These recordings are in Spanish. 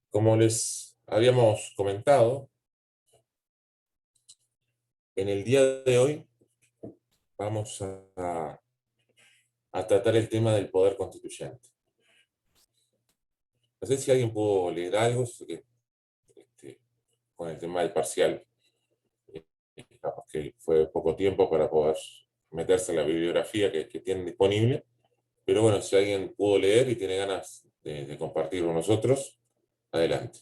Como les habíamos comentado, en el día de hoy vamos a tratar el tema del poder constituyente. No sé si alguien pudo leer algo este, con el tema del parcial, eh, capaz que fue poco tiempo para poder meterse en la bibliografía que tienen disponible, pero bueno, si alguien pudo leer y tiene ganas de compartir con nosotros, adelante.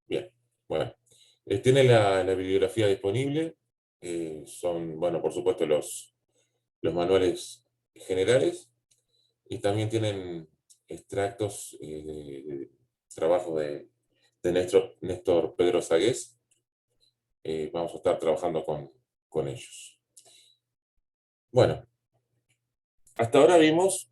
Bien, bueno, tiene la bibliografía disponible, son, bueno, por supuesto los manuales generales y también tienen extractos de trabajo de Néstor Pedro Sagués. Vamos a estar trabajando con ellos. Bueno, hasta ahora vimos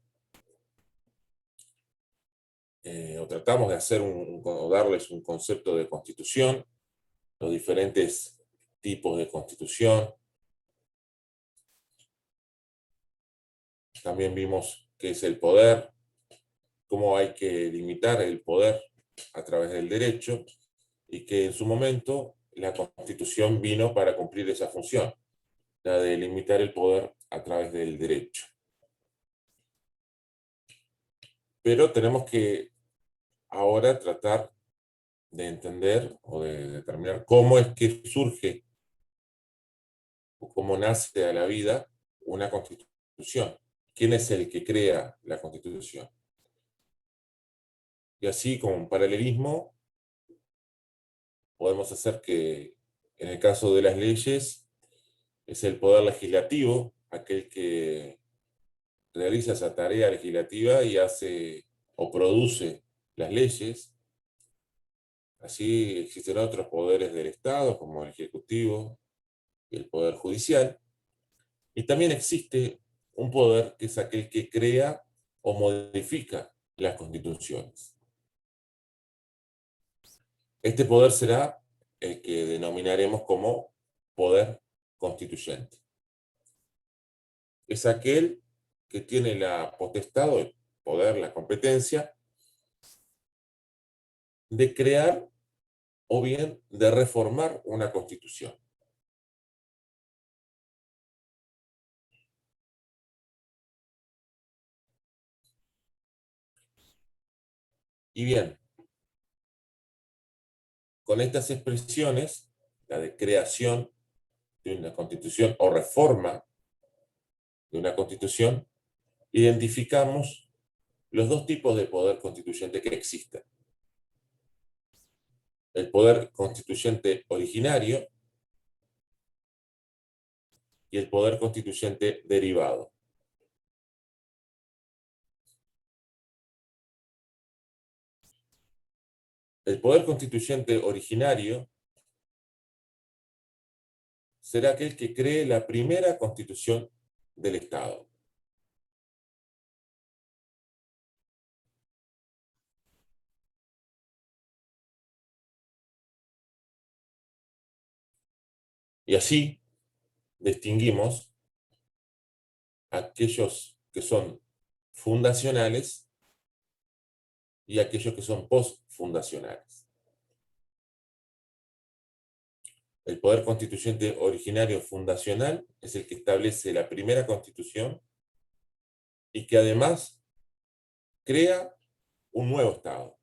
o tratamos de hacer o darles un concepto de constitución, los diferentes tipos de constitución. También vimos qué es el poder, cómo hay que limitar el poder a través del derecho y que en su momento la Constitución vino para cumplir esa función, la de limitar el poder a través del derecho. Pero tenemos que ahora tratar de entender o de determinar cómo es que surge o cómo nace a la vida una Constitución. ¿Quién es el que crea la Constitución? Y así, como un paralelismo, podemos hacer que en el caso de las leyes es el poder legislativo aquel que realiza esa tarea legislativa y hace o produce las leyes. Así existen otros poderes del Estado, como el Ejecutivo y el Poder Judicial. Y también existe un poder que es aquel que crea o modifica las constituciones. Este poder será el que denominaremos como poder constituyente. Es aquel que tiene la potestad o el poder, la competencia de crear o bien de reformar una constitución. Y bien, con estas expresiones, la de creación de una constitución o reforma de una constitución, identificamos los dos tipos de poder constituyente que existen. El poder constituyente originario y el poder constituyente derivado. El poder constituyente originario será aquel que cree la primera constitución del Estado. Y así distinguimos aquellos que son fundacionales y aquellos que son postfundacionales. El poder constituyente originario fundacional es el que establece la primera constitución y que además crea un nuevo Estado.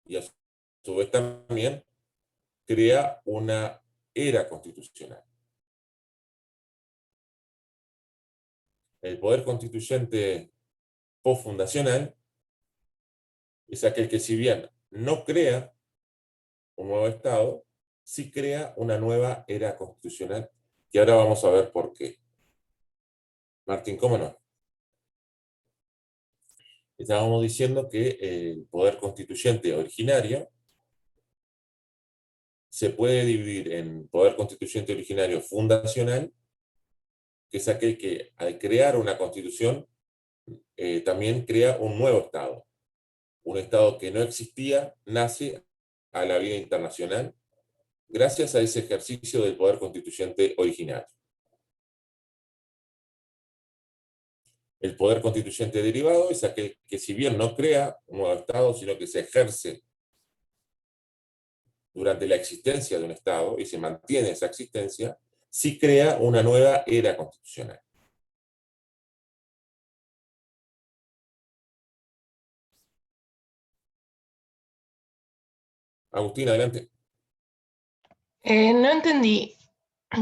Y a su vez también crea una era constitucional. El poder constituyente postfundacional es aquel que, si bien no crea un nuevo Estado, sí crea una nueva era constitucional, y ahora vamos a ver por qué. Martín, ¿cómo no? Estábamos diciendo que el poder constituyente originario se puede dividir en poder constituyente originario fundacional, que es aquel que al crear una constitución también crea un nuevo Estado, un Estado que no existía nace a la vida internacional gracias a ese ejercicio del poder constituyente original. El poder constituyente derivado es aquel que, si bien no crea un nuevo Estado, sino que se ejerce durante la existencia de un Estado y se mantiene esa existencia, sí crea una nueva era constitucional. Agustín, adelante. No entendí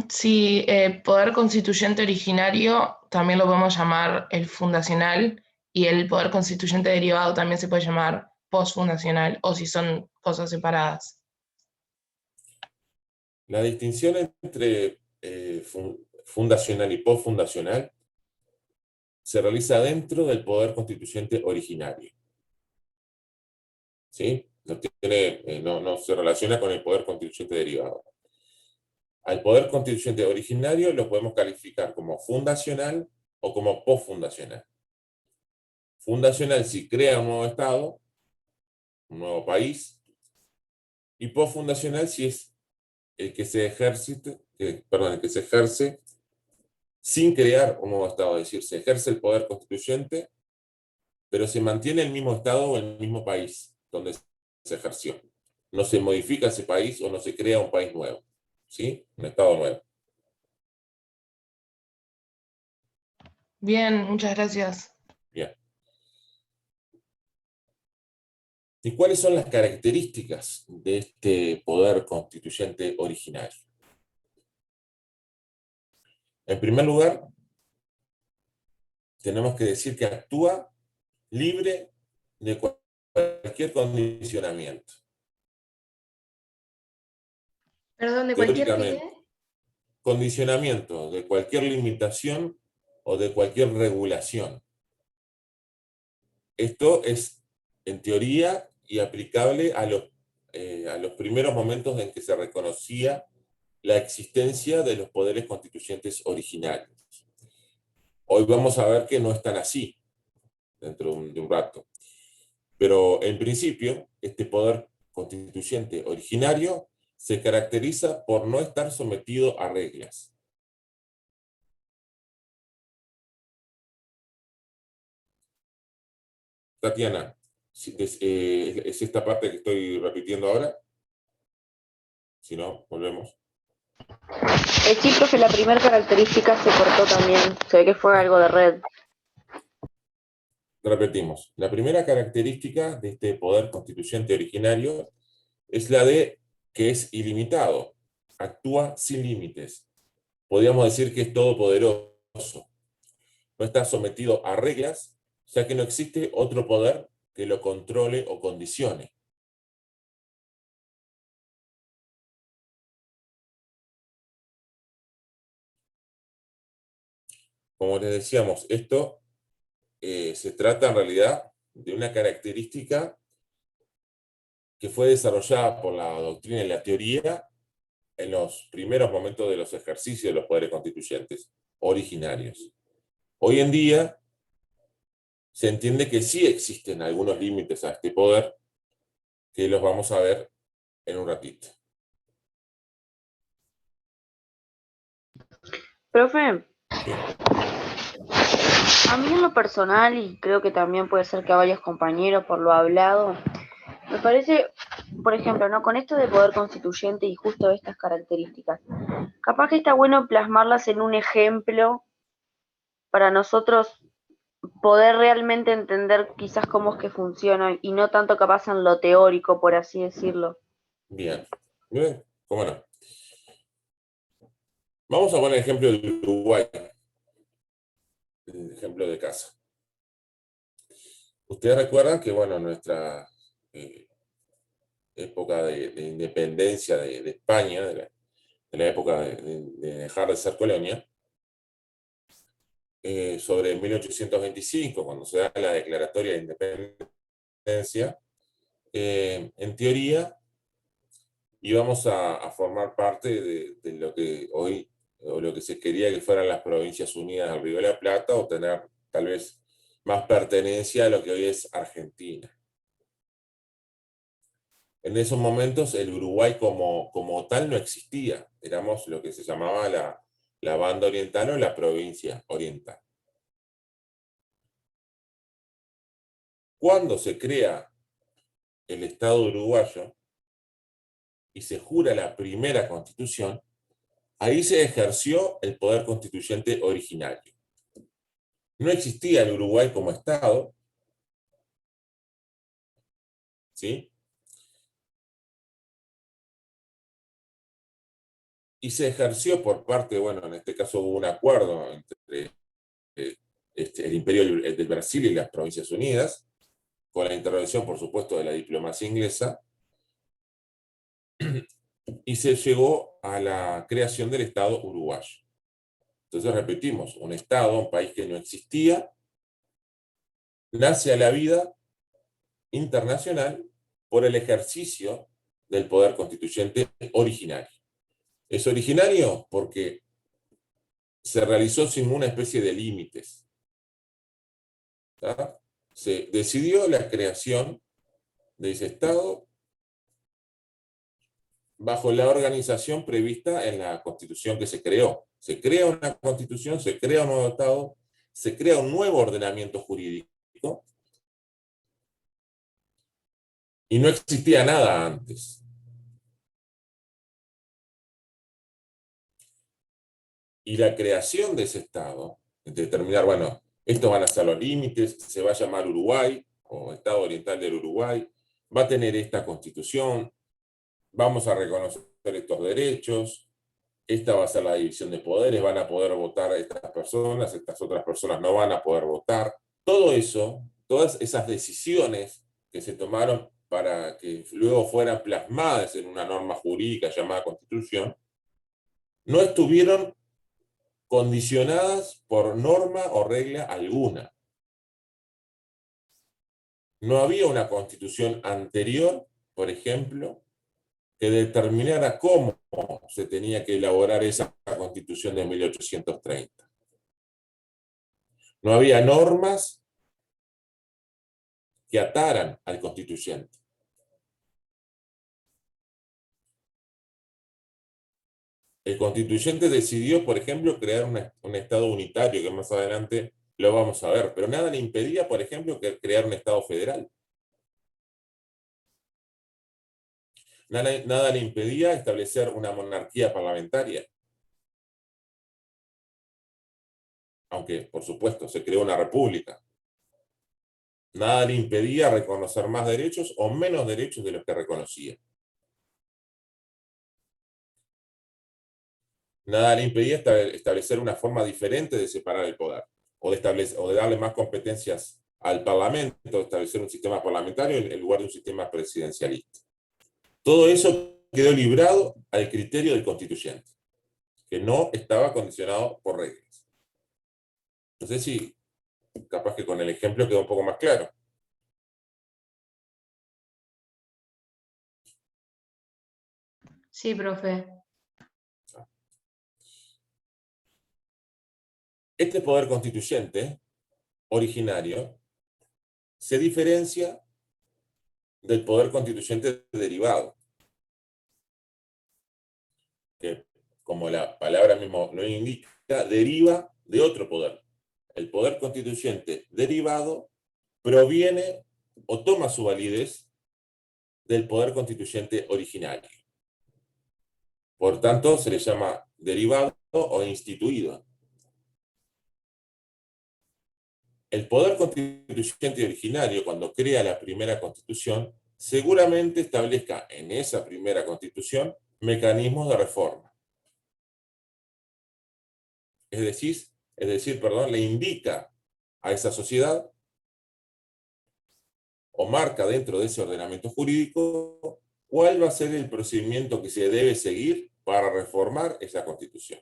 si poder constituyente originario también lo podemos llamar el fundacional y el poder constituyente derivado también se puede llamar postfundacional o si son cosas separadas. La distinción entre fundacional y postfundacional se realiza dentro del poder constituyente originario. ¿Sí? No se relaciona con el poder constituyente derivado. Al poder constituyente originario lo podemos calificar como fundacional o como postfundacional. Fundacional si crea un nuevo Estado, un nuevo país, y postfundacional si es el que se ejerce, el que se ejerce sin crear un nuevo Estado, es decir, se ejerce el poder constituyente, pero se mantiene el mismo Estado o el mismo país donde se ejerció. No se modifica ese país o no se crea un país nuevo, ¿sí? Un Estado nuevo. Bien, muchas gracias. Bien. ¿Y cuáles son las características de este poder constituyente originario? En primer lugar, tenemos que decir que actúa libre de cualquier condicionamiento. Perdón, ¿de cualquier qué? Teóricamente, condicionamiento de cualquier limitación o de cualquier regulación. Esto es, en teoría, y aplicable a los primeros momentos en que se reconocía la existencia de los poderes constituyentes originarios. Hoy vamos a ver que no están así, dentro de un rato. Pero en principio, este poder constituyente originario se caracteriza por no estar sometido a reglas. Tatiana, ¿es esta parte que estoy repitiendo ahora? Si no, volvemos. Sí, profe, la primera característica se cortó también. Se ve que fue algo de red. Repetimos. La primera característica de este poder constituyente originario es la de que es ilimitado, actúa sin límites. Podríamos decir que es todopoderoso. No está sometido a reglas, ya que no existe otro poder que lo controle o condicione. Como les decíamos, esto se trata en realidad de una característica que fue desarrollada por la doctrina y la teoría en los primeros momentos de los ejercicios de los poderes constituyentes originarios. Hoy en día se entiende que sí existen algunos límites a este poder, que los vamos a ver en un ratito. Profe, Sí. a mí en lo personal, y creo que también puede ser que a varios compañeros por lo hablado, me parece, por ejemplo, ¿no? Con esto de poder constituyente y justo estas características, capaz que está bueno plasmarlas en un ejemplo para nosotros poder realmente entender quizás cómo es que funciona y no tanto capaz en lo teórico, por así decirlo. Bien. Bien, ¿cómo no? Vamos a poner el ejemplo de Uruguay, el ejemplo de casa. Ustedes recuerdan que, bueno, nuestra época de independencia de España, de la época de dejar de ser colonia, sobre 1825, cuando se da la declaratoria de independencia, en teoría íbamos a formar parte de lo que hoy, o lo que se quería que fueran las Provincias Unidas del Río de la Plata, o tener tal vez más pertenencia a lo que hoy es Argentina. En esos momentos el Uruguay como tal no existía. Éramos lo que se llamaba la banda oriental o la provincia oriental. Cuando se crea el Estado uruguayo y se jura la primera constitución, ahí se ejerció el poder constituyente originario. No existía el Uruguay como Estado, ¿sí? Y se ejerció por parte, bueno, en este caso hubo un acuerdo entre el Imperio del Brasil y las Provincias Unidas, con la intervención, por supuesto, de la diplomacia inglesa, y se llegó a la creación del Estado uruguayo. Entonces, repetimos, un Estado, un país que no existía, nace a la vida internacional por el ejercicio del poder constituyente originario. Es originario porque se realizó sin una especie de límites. ¿Tá? Se decidió la creación de ese Estado bajo la organización prevista en la Constitución que se creó. Se crea una Constitución, se crea un nuevo Estado, se crea un nuevo ordenamiento jurídico, y no existía nada antes. Y la creación de ese Estado, determinar, bueno, estos van a ser los límites, se va a llamar Uruguay, o Estado Oriental del Uruguay, va a tener esta Constitución, vamos a reconocer estos derechos, esta va a ser la división de poderes, van a poder votar estas otras personas no van a poder votar. Todo eso, todas esas decisiones que se tomaron para que luego fueran plasmadas en una norma jurídica llamada Constitución, no estuvieron condicionadas por norma o regla alguna. No había una Constitución anterior, por ejemplo, que determinara cómo se tenía que elaborar esa Constitución de 1830. No había normas que ataran al constituyente. El constituyente decidió, por ejemplo, crear un Estado unitario, que más adelante lo vamos a ver, pero nada le impedía, por ejemplo, crear un Estado federal. Nada le impedía establecer una monarquía parlamentaria. Aunque, por supuesto, se creó una república. Nada le impedía reconocer más derechos o menos derechos de los que reconocía. Nada le impedía establecer una forma diferente de separar el poder, o de darle más competencias al Parlamento, establecer un sistema parlamentario en lugar de un sistema presidencialista. Todo eso quedó librado al criterio del constituyente, que no estaba condicionado por reglas. No sé si capaz que con el ejemplo quedó un poco más claro. Sí, profe. Este poder constituyente originario se diferencia del poder constituyente derivado, que, como la palabra mismo lo indica, deriva de otro poder. El poder constituyente derivado proviene o toma su validez del poder constituyente originario. Por tanto, se le llama derivado o instituido. El poder constituyente originario, cuando crea la primera constitución, seguramente establezca en esa primera constitución mecanismos de reforma. Es decir, le indica a esa sociedad o marca dentro de ese ordenamiento jurídico cuál va a ser el procedimiento que se debe seguir para reformar esa constitución.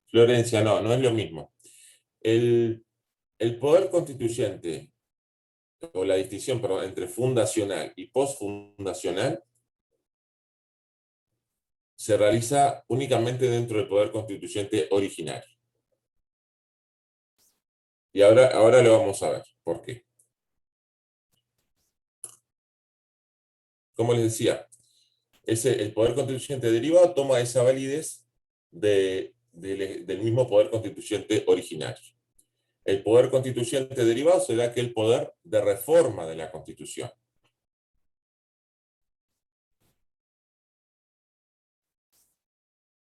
Florencia, no es lo mismo. El poder constituyente, o la distinción, perdón, entre fundacional y postfundacional, se realiza únicamente dentro del poder constituyente originario. Y ahora lo vamos a ver. ¿Por qué? Como les decía, el poder constituyente derivado toma esa validez del mismo poder constituyente originario. El poder constituyente derivado será aquel poder de reforma de la Constitución.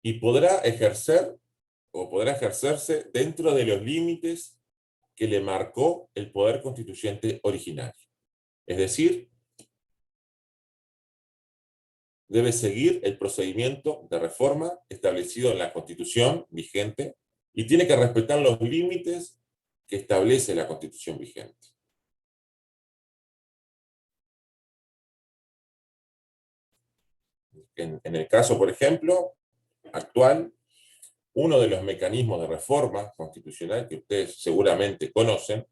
Y podrá ejercerse dentro de los límites que le marcó el poder constituyente originario. Es decir, debe seguir el procedimiento de reforma establecido en la Constitución vigente y tiene que respetar los límites que establece la Constitución vigente. En el caso, por ejemplo, actual, uno de los mecanismos de reforma constitucional que ustedes seguramente conocen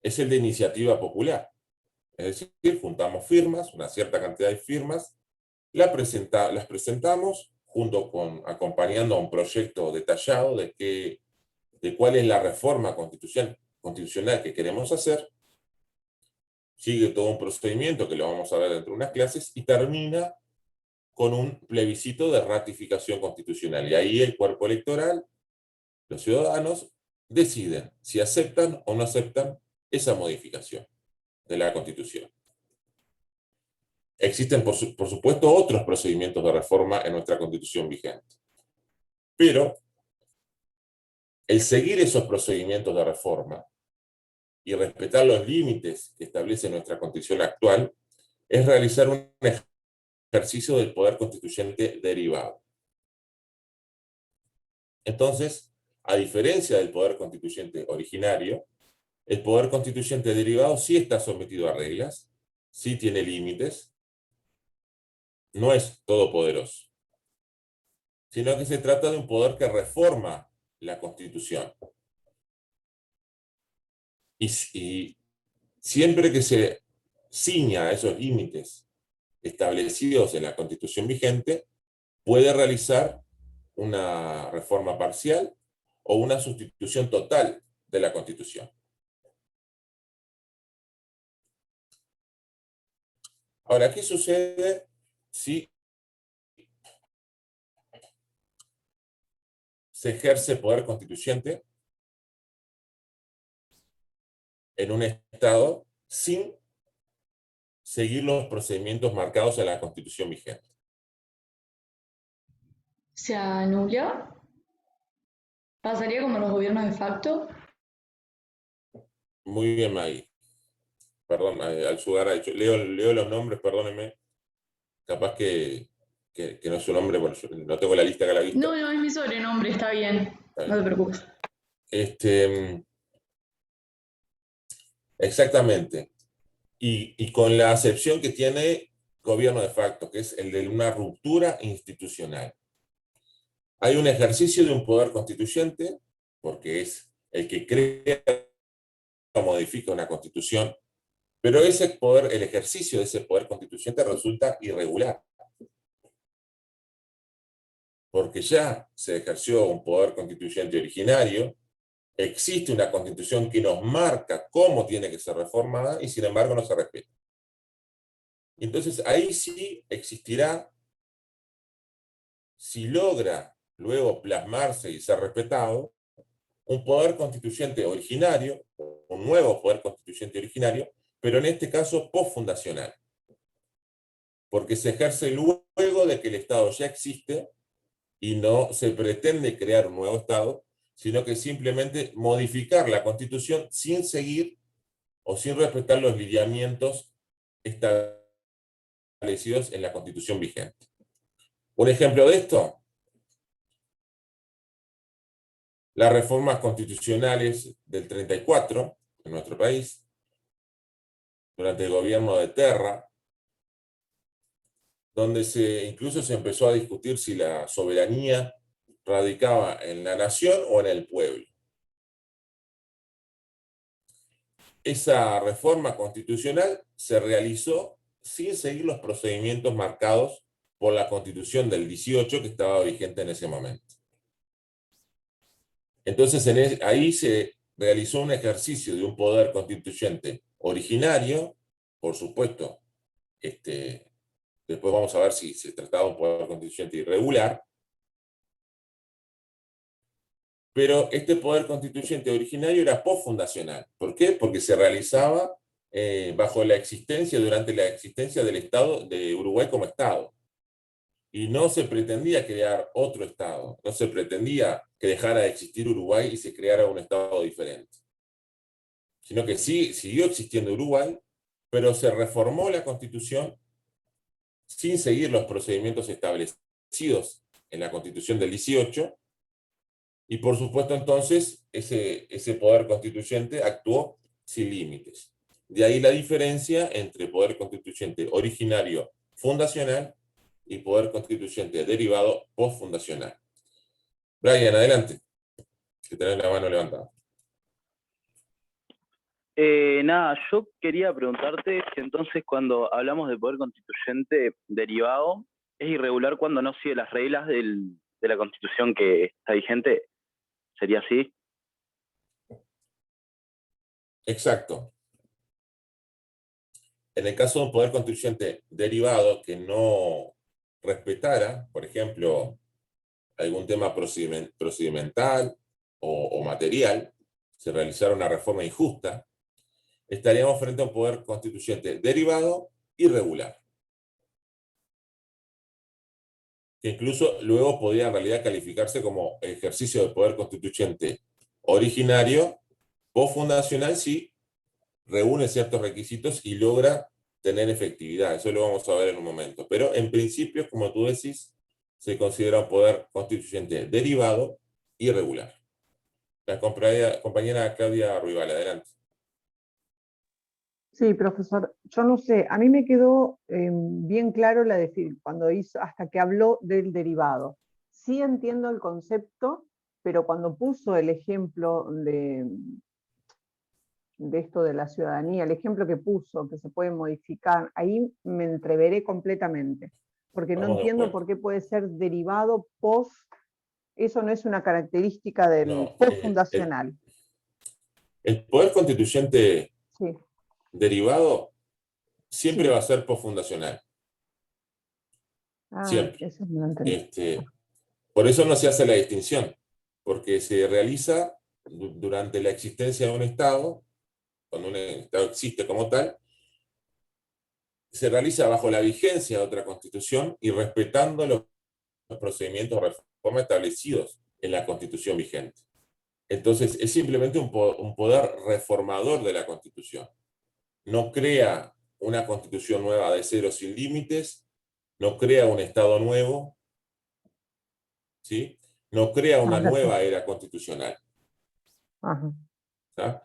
es el de iniciativa popular. Es decir, juntamos firmas, una cierta cantidad de firmas, las presentamos acompañando a un proyecto detallado de cuál es la reforma constitucional que queremos hacer. Sigue todo un procedimiento que lo vamos a ver dentro de unas clases y termina con un plebiscito de ratificación constitucional. Y ahí el cuerpo electoral, los ciudadanos, deciden si aceptan o no aceptan esa modificación de la Constitución. Existen, por supuesto, otros procedimientos de reforma en nuestra Constitución vigente. Pero el seguir esos procedimientos de reforma y respetar los límites que establece nuestra Constitución actual es realizar un ejercicio del poder constituyente derivado. Entonces, a diferencia del poder constituyente originario, el poder constituyente derivado sí está sometido a reglas, sí tiene límites, no es todopoderoso, sino que se trata de un poder que reforma la Constitución. Y siempre que se ciña a esos límites establecidos en la Constitución vigente, puede realizar una reforma parcial o una sustitución total de la Constitución. Ahora, ¿qué sucede si se ejerce poder constituyente en un Estado sin seguir los procedimientos marcados en la Constitución vigente? ¿Se anula? ¿Pasaría como los gobiernos de facto? Muy bien, Maggie. Perdón, al sudar ha dicho. Leo los nombres, perdónenme. Capaz que no es su nombre, porque yo no tengo la lista acá a la vista. No, es mi sobrenombre, está bien. No te preocupes. Exactamente. Y con la acepción que tiene gobierno de facto, que es el de una ruptura institucional. Hay un ejercicio de un poder constituyente, porque es el que crea o modifica una constitución, pero ese poder, el ejercicio de ese poder constituyente resulta irregular. Porque ya se ejerció un poder constituyente originario, existe una constitución que nos marca cómo tiene que ser reformada y sin embargo no se respeta. Entonces ahí sí existirá, si logra luego plasmarse y ser respetado, un poder constituyente originario, un nuevo poder constituyente originario, pero en este caso postfundacional. Porque se ejerce luego de que el Estado ya existe y no se pretende crear un nuevo Estado, sino que simplemente modificar la Constitución sin seguir o sin respetar los lineamientos establecidos en la Constitución vigente. Un ejemplo de esto, las reformas constitucionales del 34 en nuestro país, durante el gobierno de Terra, donde incluso se empezó a discutir si la soberanía radicaba en la nación o en el pueblo. Esa reforma constitucional se realizó sin seguir los procedimientos marcados por la Constitución del 18 que estaba vigente en ese momento. Entonces ahí se realizó un ejercicio de un poder constituyente originario, por supuesto, después vamos a ver si se trataba de un poder constituyente irregular, pero este poder constituyente originario era posfundacional. ¿Por qué? Porque se realizaba bajo la existencia, durante la existencia del Estado de Uruguay como Estado. Y no se pretendía crear otro Estado, no se pretendía que dejara de existir Uruguay y se creara un Estado diferente, sino que sí siguió existiendo Uruguay, pero se reformó la Constitución sin seguir los procedimientos establecidos en la Constitución del 18, y por supuesto entonces ese poder constituyente actuó sin límites. De ahí la diferencia entre poder constituyente originario fundacional y poder constituyente derivado postfundacional. Brian, adelante, que tenés la mano levantada. Nada, yo quería preguntarte si entonces cuando hablamos de poder constituyente derivado, es irregular cuando no sigue las reglas de la Constitución que está vigente. ¿Sería así? Exacto. En el caso de un poder constituyente derivado que no respetara, por ejemplo, algún tema procedimental o material, se realizara una reforma injusta, estaríamos frente a un poder constituyente derivado irregular, que incluso luego podría en realidad calificarse como ejercicio del poder constituyente originario o fundacional si reúne ciertos requisitos y logra tener efectividad. Eso lo vamos a ver en un momento. Pero en principio, como tú decís, se considera un poder constituyente derivado irregular. La compañera Claudia Ruibal, adelante. Sí, profesor, yo no sé, a mí me quedó bien claro cuando hizo, hasta que habló del derivado. Sí entiendo el concepto, pero cuando puso el ejemplo de esto de la ciudadanía, el ejemplo que puso, que se puede modificar, ahí me entreveré completamente, porque no entiendo por qué puede ser derivado post, eso no es una característica del postfundacional. El poder constituyente Sí. derivado siempre va a ser postfundacional. Siempre. Eso no lo entendí. Por eso no se hace la distinción, porque se realiza durante la existencia de un Estado, cuando un Estado existe como tal, se realiza bajo la vigencia de otra Constitución y respetando los procedimientos de reforma establecidos en la Constitución vigente. Entonces, es simplemente un poder reformador de la Constitución. No crea una Constitución nueva de cero sin límites, no crea un Estado nuevo, ¿sí? No crea una nueva era constitucional. Lo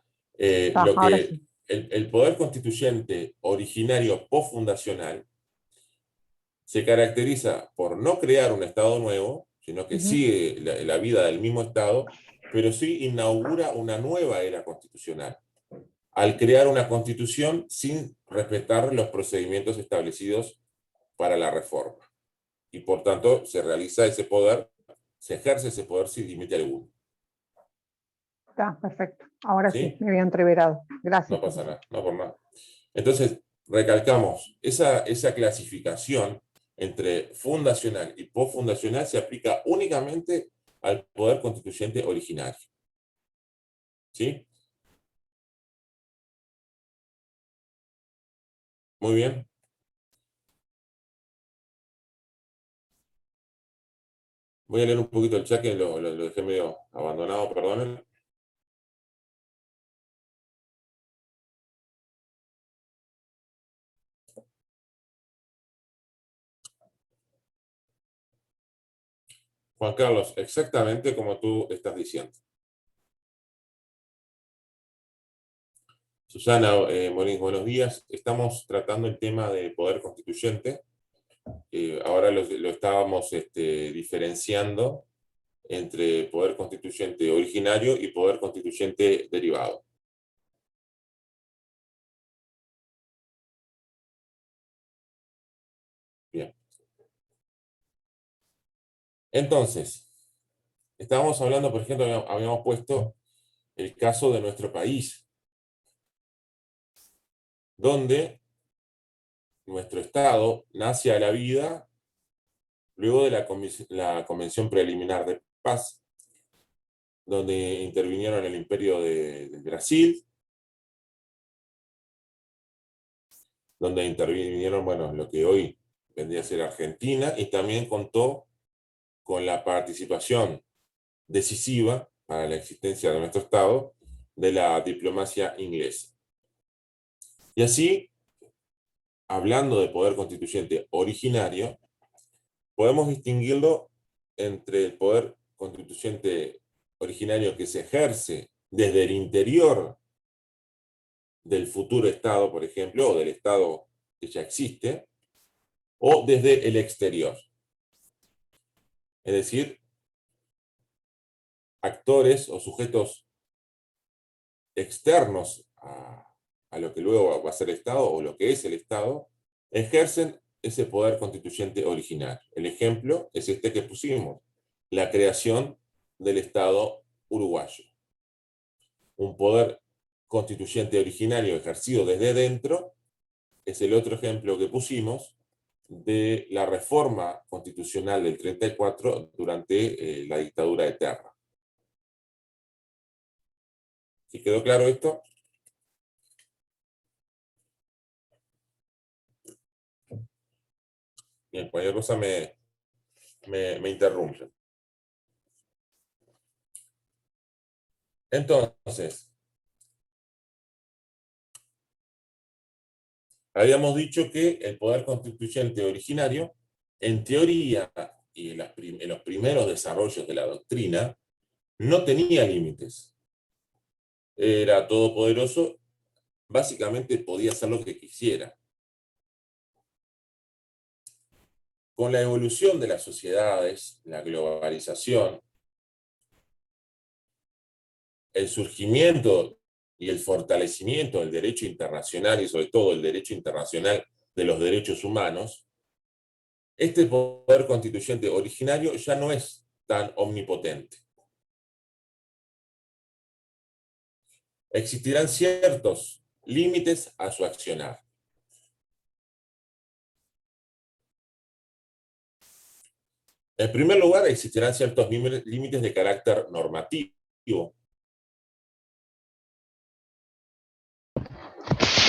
que el poder constituyente originario postfundacional se caracteriza por no crear un Estado nuevo, sino que sigue la vida del mismo Estado, pero sí inaugura una nueva era constitucional, al crear una constitución sin respetar los procedimientos establecidos para la reforma. Y por tanto se realiza ese poder, se ejerce ese poder sin límite alguno. Está, perfecto. Ahora sí, me había entreverado. Gracias. No pasa nada, no por nada. Entonces, recalcamos, esa clasificación entre fundacional y postfundacional se aplica únicamente al poder constituyente originario. ¿Sí? Muy bien. Voy a leer un poquito el chat que lo dejé medio abandonado, perdonen. Juan Carlos, exactamente como tú estás diciendo. Susana Molins, buenos días. Estamos tratando el tema de poder constituyente. Ahora lo estábamos diferenciando entre poder constituyente originario y poder constituyente derivado. Bien. Entonces, estábamos hablando, por ejemplo, habíamos puesto el caso de nuestro país, donde nuestro Estado nace a la vida luego de la Convención Preliminar de Paz, donde intervinieron el Imperio de Brasil, donde intervinieron, bueno, lo que hoy vendría a ser Argentina, y también contó con la participación decisiva para la existencia de nuestro Estado de la diplomacia inglesa. Y así, hablando de poder constituyente originario, podemos distinguirlo entre el poder constituyente originario que se ejerce desde el interior del futuro Estado, por ejemplo, o del Estado que ya existe, o desde el exterior. Es decir, actores o sujetos externos a lo que luego va a ser el Estado, o lo que es el Estado, ejercen ese poder constituyente original. El ejemplo es este que pusimos, la creación del Estado uruguayo. Un poder constituyente originario ejercido desde dentro es el otro ejemplo que pusimos de la reforma constitucional del 34 durante la dictadura de Terra. ¿Sí quedó claro esto? Bien, cualquier cosa me interrumpe. Entonces, habíamos dicho que el poder constituyente originario, en teoría y en los primeros desarrollos de la doctrina, no tenía límites. Era todopoderoso, básicamente podía hacer lo que quisiera. Con la evolución de las sociedades, la globalización, el surgimiento y el fortalecimiento del derecho internacional, y sobre todo el derecho internacional de los derechos humanos, este poder constituyente originario ya no es tan omnipotente. Existirán ciertos límites a su accionar. En primer lugar, existirán ciertos límites de carácter normativo.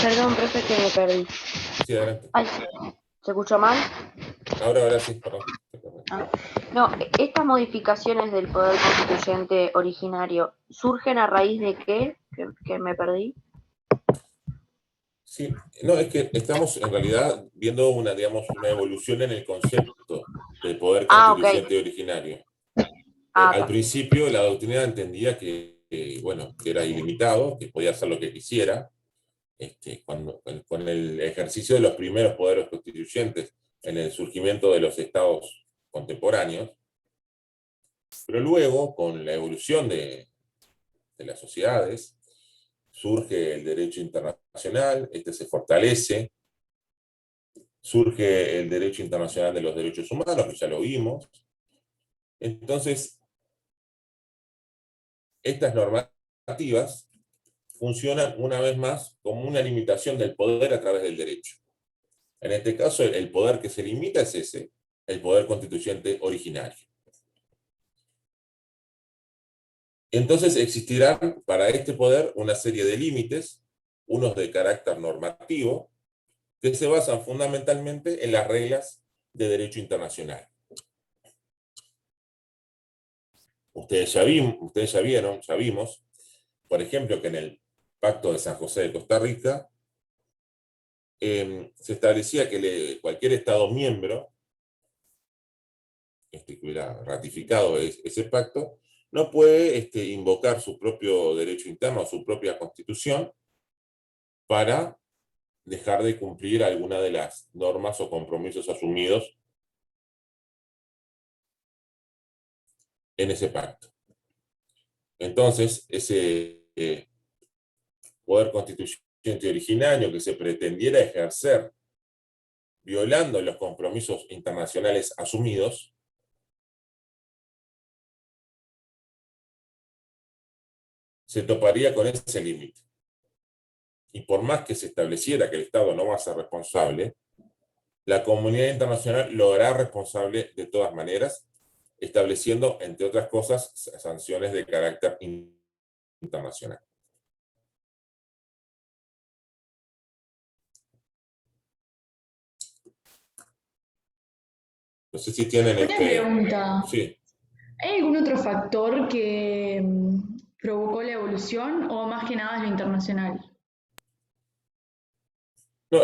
Perdón, profe, que me perdí. Sí, adelante. Ay, ¿se escuchó mal? Ahora sí, perdón. No, estas modificaciones del poder constituyente originario, ¿surgen a raíz de qué? Que me perdí. Sí, no, es que estamos en realidad viendo una, digamos, una evolución en el concepto del poder constituyente originario. Al principio la doctrina entendía bueno, que era ilimitado, que podía hacer lo que quisiera, con el ejercicio de los primeros poderes constituyentes en el surgimiento de los estados contemporáneos, pero luego, con la evolución de las sociedades, surge el derecho internacional, se fortalece, surge el derecho internacional de los derechos humanos, que ya lo vimos. Entonces, estas normativas funcionan una vez más como una limitación del poder a través del derecho. En este caso, el poder que se limita es ese, el poder constituyente originario. Entonces existirán para este poder una serie de límites, unos de carácter normativo, que se basan fundamentalmente en las reglas de derecho internacional. Ustedes ya vimos, por ejemplo, que en el Pacto de San José de Costa Rica se establecía que cualquier Estado miembro que hubiera ratificado ese pacto no puede invocar su propio derecho interno, su propia constitución, para dejar de cumplir alguna de las normas o compromisos asumidos en ese pacto. Entonces, ese poder constituyente originario que se pretendiera ejercer violando los compromisos internacionales asumidos, se toparía con ese límite. Y por más que se estableciera que el Estado no va a ser responsable, la comunidad internacional lo hará responsable de todas maneras, estableciendo, entre otras cosas, sanciones de carácter internacional. No sé si tienen Una pregunta. Sí. ¿Hay algún otro factor que provocó la evolución o más que nada es lo internacional? No,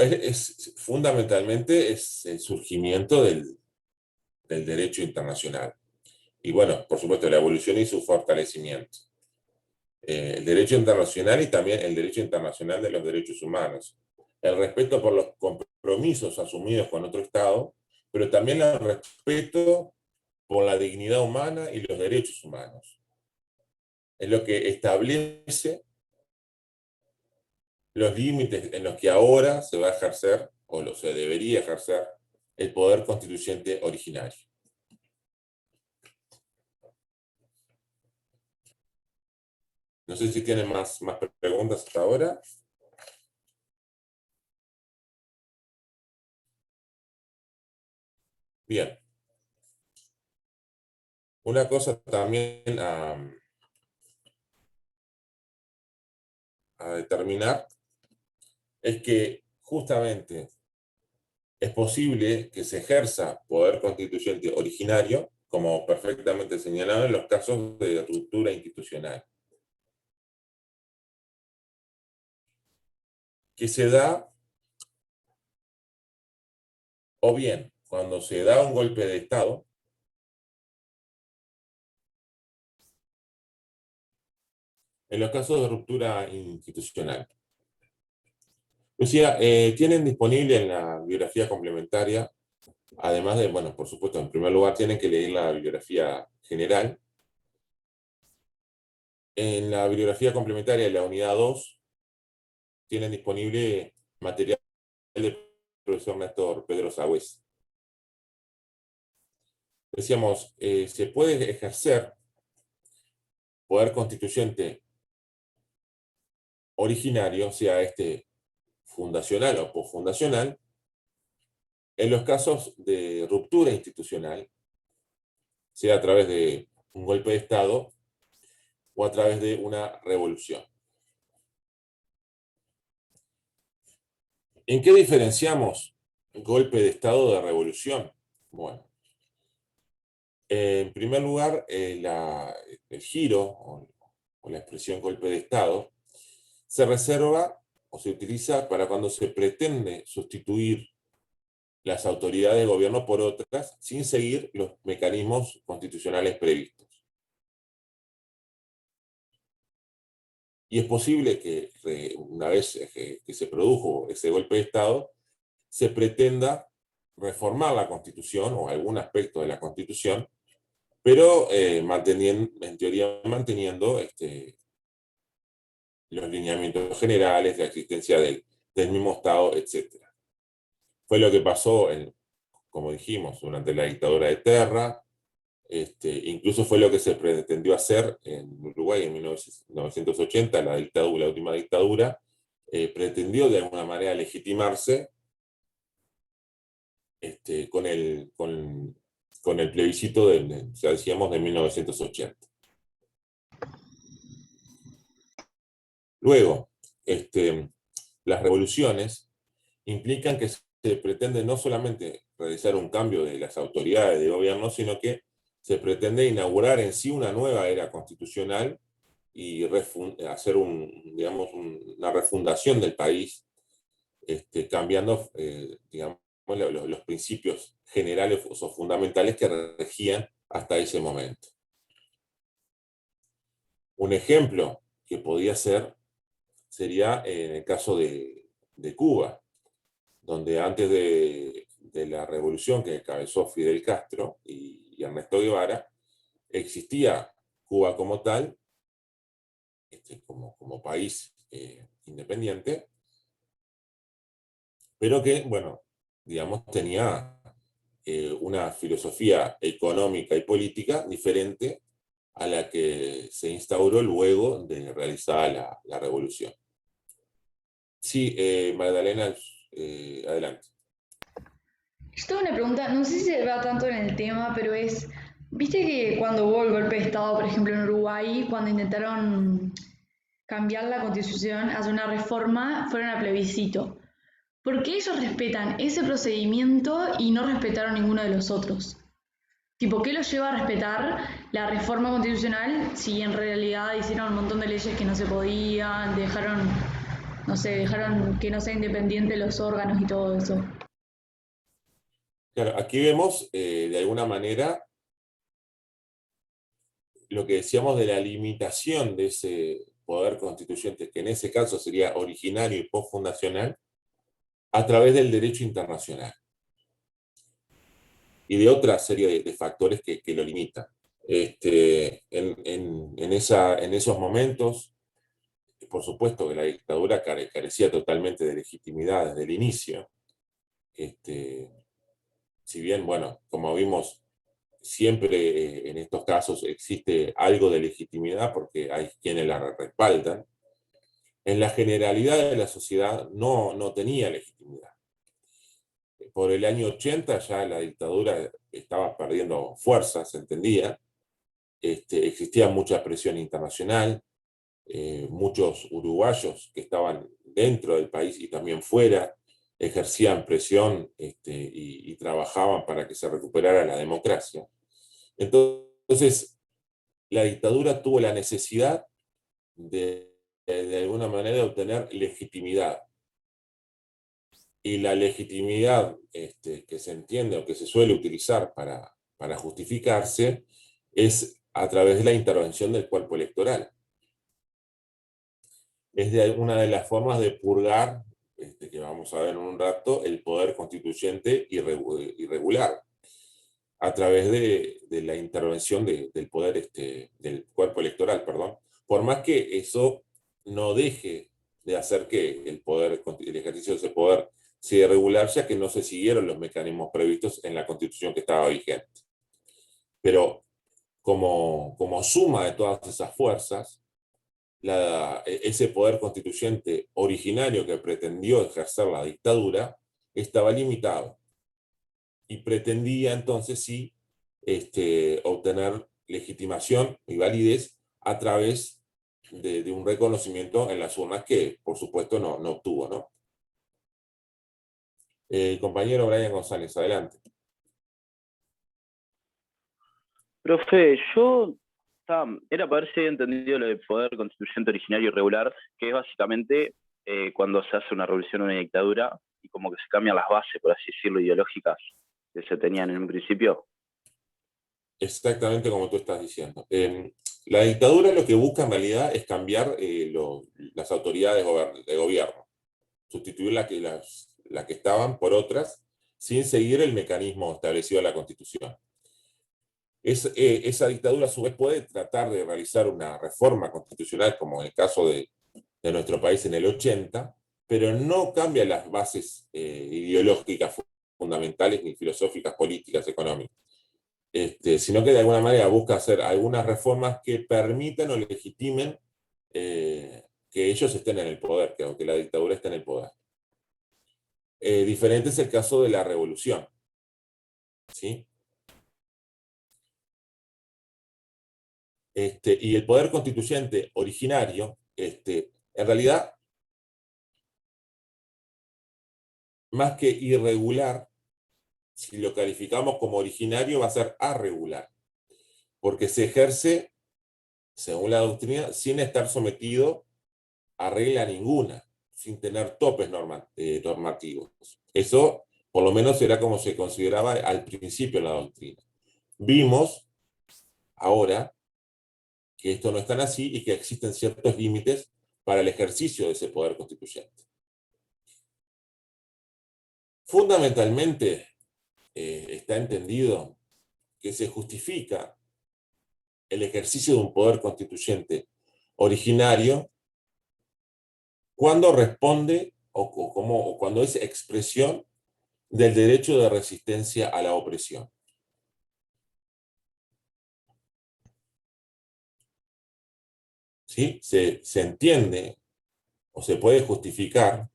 fundamentalmente es el surgimiento del derecho internacional. Y bueno, por supuesto, la evolución y su fortalecimiento. El derecho internacional y también el derecho internacional de los derechos humanos. El respeto por los compromisos asumidos con otro Estado, pero también el respeto por la dignidad humana y los derechos humanos. Es lo que establece los límites en los que ahora se va a ejercer, o se debería ejercer, el poder constituyente originario. No sé si tienen más preguntas hasta ahora. Bien. Una cosa también a determinar es que justamente es posible que se ejerza poder constituyente originario, como perfectamente señalado en los casos de ruptura institucional, que se da, o bien cuando se da un golpe de Estado, en los casos de ruptura institucional. Lucía, tienen disponible en la bibliografía complementaria, además de, bueno, por supuesto, en primer lugar tienen que leer la bibliografía general. En la bibliografía complementaria de la unidad 2, tienen disponible material del profesor Néstor Pedro Sagüez. Decíamos, se puede ejercer poder constituyente originario, sea este fundacional o posfundacional, en los casos de ruptura institucional, sea a través de un golpe de Estado o a través de una revolución. ¿En qué diferenciamos golpe de Estado de revolución? Bueno, en primer lugar, el giro o la expresión golpe de Estado se reserva o se utiliza para cuando se pretende sustituir las autoridades de gobierno por otras sin seguir los mecanismos constitucionales previstos. Y es posible que una vez que se produjo ese golpe de Estado, se pretenda reformar la Constitución o algún aspecto de la Constitución, pero en teoría manteniendo los lineamientos generales, la existencia del mismo Estado, etc. Fue lo que pasó, como dijimos, durante la dictadura de Terra, incluso fue lo que se pretendió hacer en Uruguay en 1980, la última dictadura, pretendió de alguna manera legitimarse con el plebiscito decíamos, de 1980. Luego, las revoluciones implican que se pretende no solamente realizar un cambio de las autoridades de gobierno, sino que se pretende inaugurar en sí una nueva era constitucional y hacer una refundación del país, cambiando digamos, los principios generales o fundamentales que regían hasta ese momento. Un ejemplo que podía ser sería en el caso de Cuba, donde antes de la revolución que encabezó Fidel Castro y Ernesto Guevara, existía Cuba como tal, como país independiente, pero que, bueno, digamos, tenía una filosofía económica y política diferente a la que se instauró luego de realizada la revolución. Sí, Magdalena, adelante. Yo tengo una pregunta, no sé si se va tanto en el tema, pero viste que cuando hubo el golpe de Estado, por ejemplo en Uruguay, cuando intentaron cambiar la constitución, hacer una reforma, fueron a plebiscito. ¿Por qué ellos respetan ese procedimiento y no respetaron ninguno de los otros? Tipo, ¿qué los lleva a respetar la reforma constitucional si en realidad hicieron un montón de leyes que no se podían, dejaron que no sea independiente los órganos y todo eso? Claro, aquí vemos de alguna manera lo que decíamos de la limitación de ese poder constituyente, que en ese caso sería originario y postfundacional, a través del derecho internacional y de otra serie de factores que lo limitan. En esos momentos, por supuesto que la dictadura carecía totalmente de legitimidad desde el inicio. Si bien, bueno, como vimos, siempre en estos casos existe algo de legitimidad porque hay quienes la respaldan, en la generalidad de la sociedad no tenía legitimidad. Por el año 80 ya la dictadura estaba perdiendo fuerza, se entendía. Existía mucha presión internacional, muchos uruguayos que estaban dentro del país y también fuera ejercían presión y trabajaban para que se recuperara la democracia. Entonces, la dictadura tuvo la necesidad de alguna manera obtener legitimidad. Y la legitimidad que se entiende o que se suele utilizar para justificarse es a través de la intervención del cuerpo electoral. Es una de las formas de purgar, que vamos a ver en un rato, el poder constituyente irregular, a través de la intervención del poder, del cuerpo electoral, perdón. Por más que eso no deje de hacer que el ejercicio de ese poder sea irregular, ya que no se siguieron los mecanismos previstos en la Constitución que estaba vigente. Pero como suma de todas esas fuerzas, ese poder constituyente originario que pretendió ejercer la dictadura estaba limitado y pretendía entonces sí obtener legitimación y validez a través de un reconocimiento en las urnas que por supuesto no obtuvo, ¿no? Compañero Brian González, adelante. Profe, era para ver si había entendido lo del poder constituyente originario y regular, que es básicamente cuando se hace una revolución o una dictadura y como que se cambian las bases, por así decirlo, ideológicas que se tenían en un principio. Exactamente como tú estás diciendo. La dictadura lo que busca en realidad es cambiar las autoridades de gobierno, sustituir las que estaban por otras, sin seguir el mecanismo establecido en la Constitución. Esa dictadura a su vez puede tratar de realizar una reforma constitucional, como en el caso de nuestro país en el 80, pero no cambia las bases ideológicas fundamentales, ni filosóficas, políticas, económicas. Sino que de alguna manera busca hacer algunas reformas que permitan o legitimen que ellos estén en el poder, que la dictadura esté en el poder. Diferente es el caso de la revolución, ¿sí? Y el poder constituyente originario, en realidad, más que irregular, si lo calificamos como originario, va a ser arregular, porque se ejerce, según la doctrina, sin estar sometido a regla ninguna, sin tener topes normativos. Eso, por lo menos, era como se consideraba al principio en la doctrina. Vimos ahora que esto no es tan así y que existen ciertos límites para el ejercicio de ese poder constituyente. Fundamentalmente, está entendido que se justifica el ejercicio de un poder constituyente originario cuando responde o cuando es expresión del derecho de resistencia a la opresión. ¿sí? Se entiende o se puede justificar,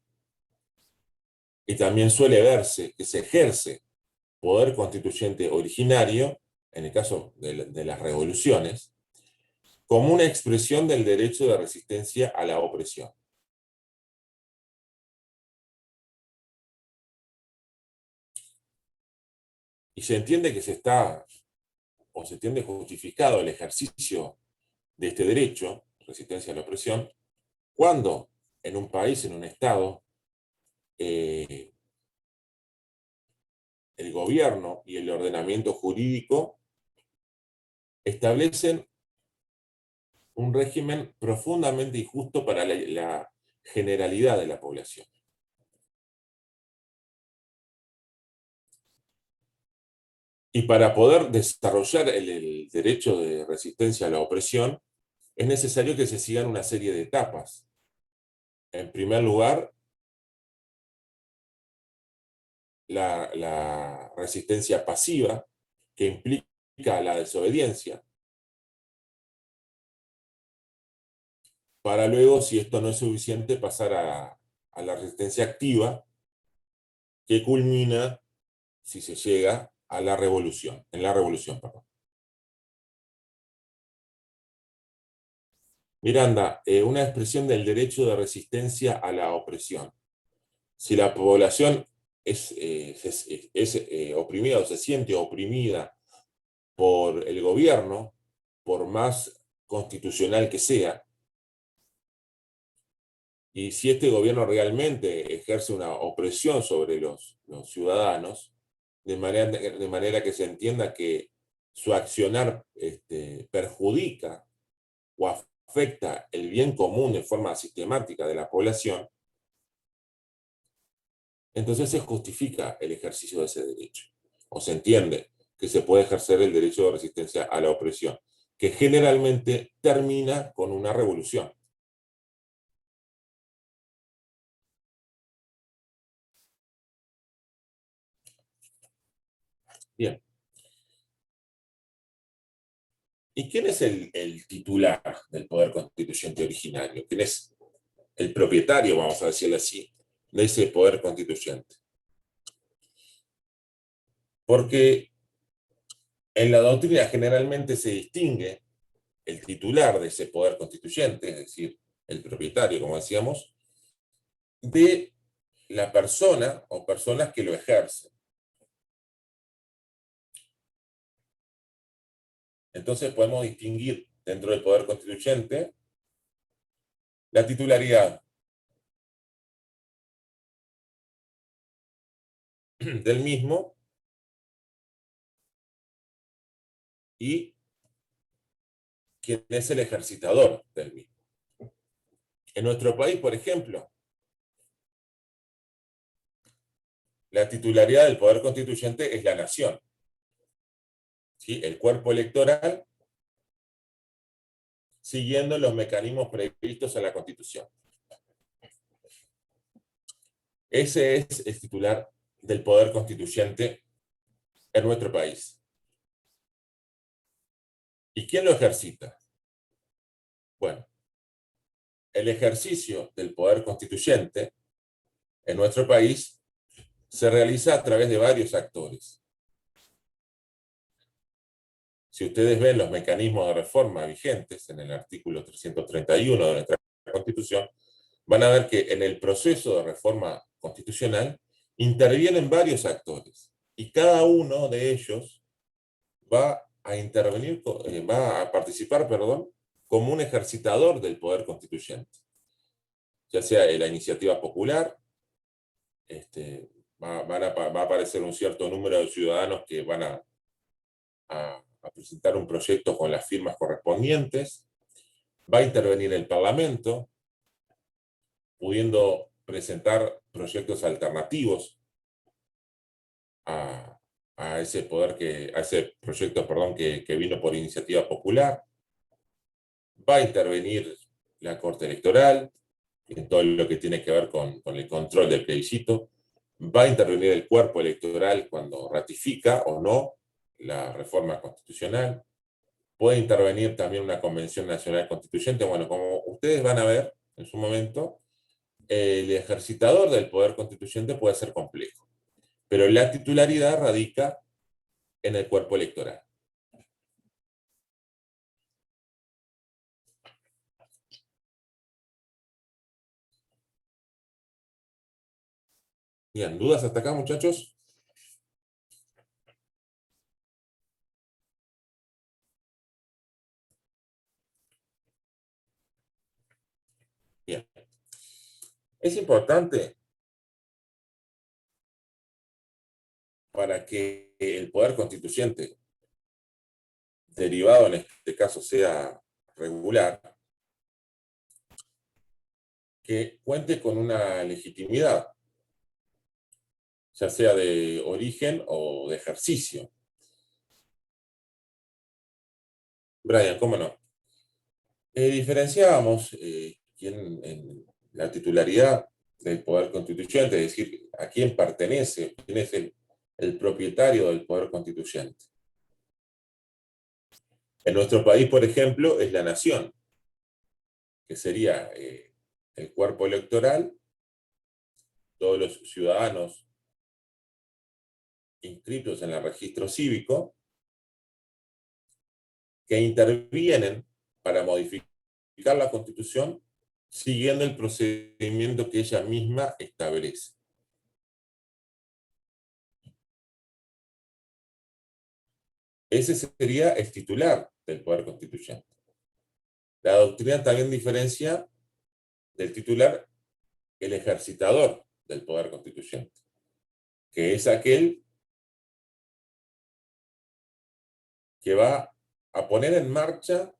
y también suele verse que se ejerce poder constituyente originario, en el caso de las revoluciones, como una expresión del derecho de resistencia a la opresión. Y se entiende que se entiende justificado el ejercicio de este derecho, resistencia a la opresión, cuando en un país, en un Estado, el gobierno y el ordenamiento jurídico establecen un régimen profundamente injusto para la generalidad de la población. Y para poder desarrollar el derecho de resistencia a la opresión, es necesario que se sigan una serie de etapas. En primer lugar, la resistencia pasiva, que implica la desobediencia, para luego, si esto no es suficiente, pasar a la resistencia activa, que culmina, si se llega, a la revolución, en la revolución, perdón. Miranda, una expresión del derecho de resistencia a la opresión. Si la población es oprimida o se siente oprimida por el gobierno, por más constitucional que sea, y si este gobierno realmente ejerce una opresión sobre los ciudadanos, de manera que se entienda que su accionar perjudica o afecta el bien común de forma sistemática de la población, entonces se justifica el ejercicio de ese derecho. O se entiende que se puede ejercer el derecho de resistencia a la opresión, que generalmente termina con una revolución. Bien. ¿Y quién es el titular del poder constituyente originario? ¿Quién es el propietario, vamos a decirlo así, de ese poder constituyente? Porque en la doctrina generalmente se distingue el titular de ese poder constituyente, es decir, el propietario, como decíamos, de la persona o personas que lo ejercen. Entonces podemos distinguir dentro del poder constituyente la titularidad del mismo y quién es el ejercitador del mismo. En nuestro país, por ejemplo, la titularidad del poder constituyente es la nación. ¿Sí? El cuerpo electoral, siguiendo los mecanismos previstos en la Constitución. Ese es el titular del poder constituyente en nuestro país. ¿Y quién lo ejercita? Bueno, el ejercicio del poder constituyente en nuestro país se realiza a través de varios actores. Si ustedes ven los mecanismos de reforma vigentes en el artículo 331 de nuestra Constitución, van a ver que en el proceso de reforma constitucional intervienen varios actores y cada uno de ellos va a intervenir, va a participar, como un ejercitador del poder constituyente. Ya sea la iniciativa popular, va a aparecer un cierto número de ciudadanos que van a presentar un proyecto con las firmas correspondientes, va a intervenir el Parlamento, pudiendo presentar proyectos alternativos a ese proyecto que vino por iniciativa popular. Va a intervenir la Corte Electoral en todo lo que tiene que ver con el control del plebiscito. Va a intervenir el cuerpo electoral cuando ratifica o no la reforma constitucional. puede intervenir también una convención nacional constituyente. Bueno, como ustedes van a ver en su momento, el ejercitador del poder constituyente puede ser complejo, pero la titularidad radica en el cuerpo electoral. Bien, ¿dudas hasta acá, muchachos? Bien. Es importante para que el poder constituyente, derivado en este caso, sea regular, que cuente con una legitimidad, ya sea de origen o de ejercicio. Brian, ¿cómo no? Diferenciábamos en la titularidad del poder constituyente, es decir, a quién pertenece, quién es el propietario del poder constituyente. En nuestro país, por ejemplo, es la nación, que sería el cuerpo electoral, todos los ciudadanos inscritos en el registro cívico, que intervienen para modificar la Constitución siguiendo el procedimiento que ella misma establece. Ese sería el titular del poder constituyente. La doctrina también diferencia del titular el ejercitador del poder constituyente, que es aquel que va a poner en marcha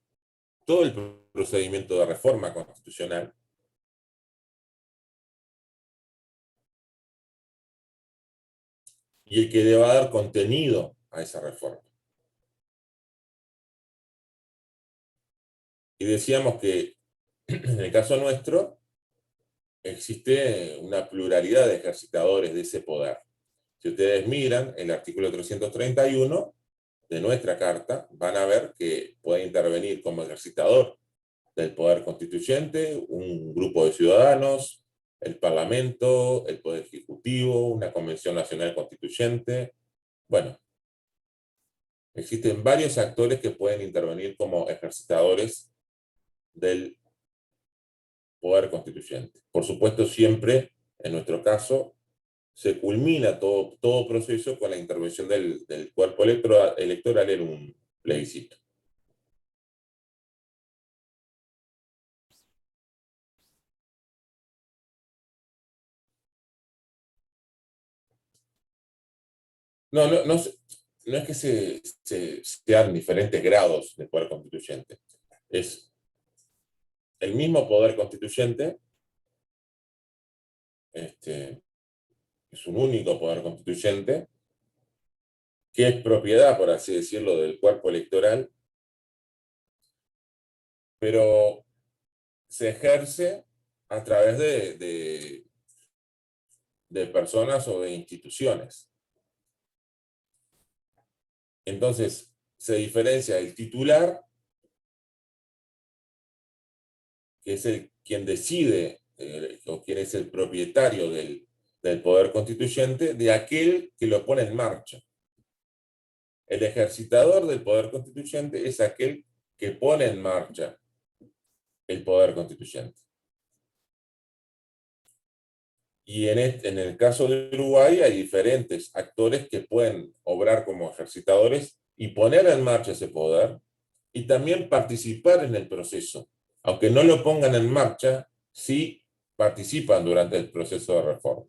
todo el procedimiento de reforma constitucional y el que le va a dar contenido a esa reforma. Y decíamos que en el caso nuestro existe una pluralidad de ejercitadores de ese poder. Si ustedes miran el artículo 331 de nuestra carta, van a ver que puede intervenir como ejercitador del poder constituyente un grupo de ciudadanos, el Parlamento, el Poder Ejecutivo, una Convención Nacional Constituyente. Bueno, existen varios actores que pueden intervenir como ejercitadores del poder constituyente. Por supuesto, siempre, en nuestro caso, se culmina todo proceso con la intervención del cuerpo electoral en un plebiscito. No es que sean diferentes grados de poder constituyente. Es el mismo poder constituyente, es un único poder constituyente, que es propiedad, por así decirlo, del cuerpo electoral, pero se ejerce a través de personas o de instituciones. Entonces, se diferencia el titular, que es quien decide, o quien es el propietario del poder constituyente, de aquel que lo pone en marcha. El ejercitador del poder constituyente es aquel que pone en marcha el poder constituyente. Y en el caso de Uruguay hay diferentes actores que pueden obrar como ejercitadores y poner en marcha ese poder, y también participar en el proceso. Aunque no lo pongan en marcha, sí participan durante el proceso de reforma.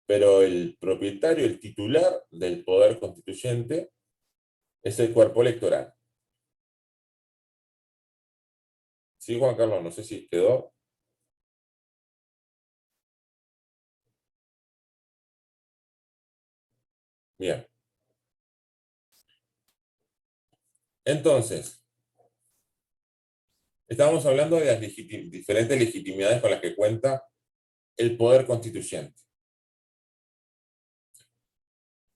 Pero el propietario, el titular del poder constituyente, es el cuerpo electoral. Sí, Juan Carlos, no sé si quedó. Bien. Entonces, estamos hablando de las diferentes legitimidades con las que cuenta el poder constituyente.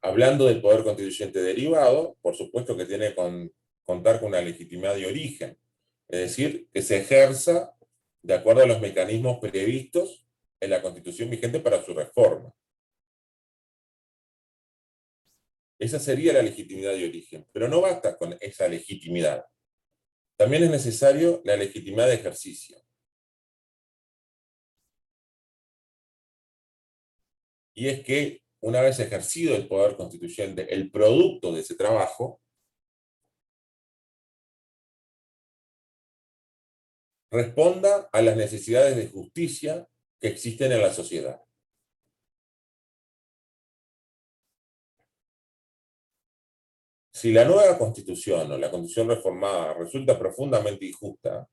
Hablando del poder constituyente derivado, por supuesto que tiene contar con una legitimidad de origen, es decir, que se ejerza de acuerdo a los mecanismos previstos en la Constitución vigente para su reforma. Esa sería la legitimidad de origen, pero no basta con esa legitimidad. También es necesario la legitimidad de ejercicio. Y es que, una vez ejercido el poder constituyente, el producto de ese trabajo, responda a las necesidades de justicia que existen en la sociedad. Si la nueva Constitución o la Constitución reformada resulta profundamente injusta,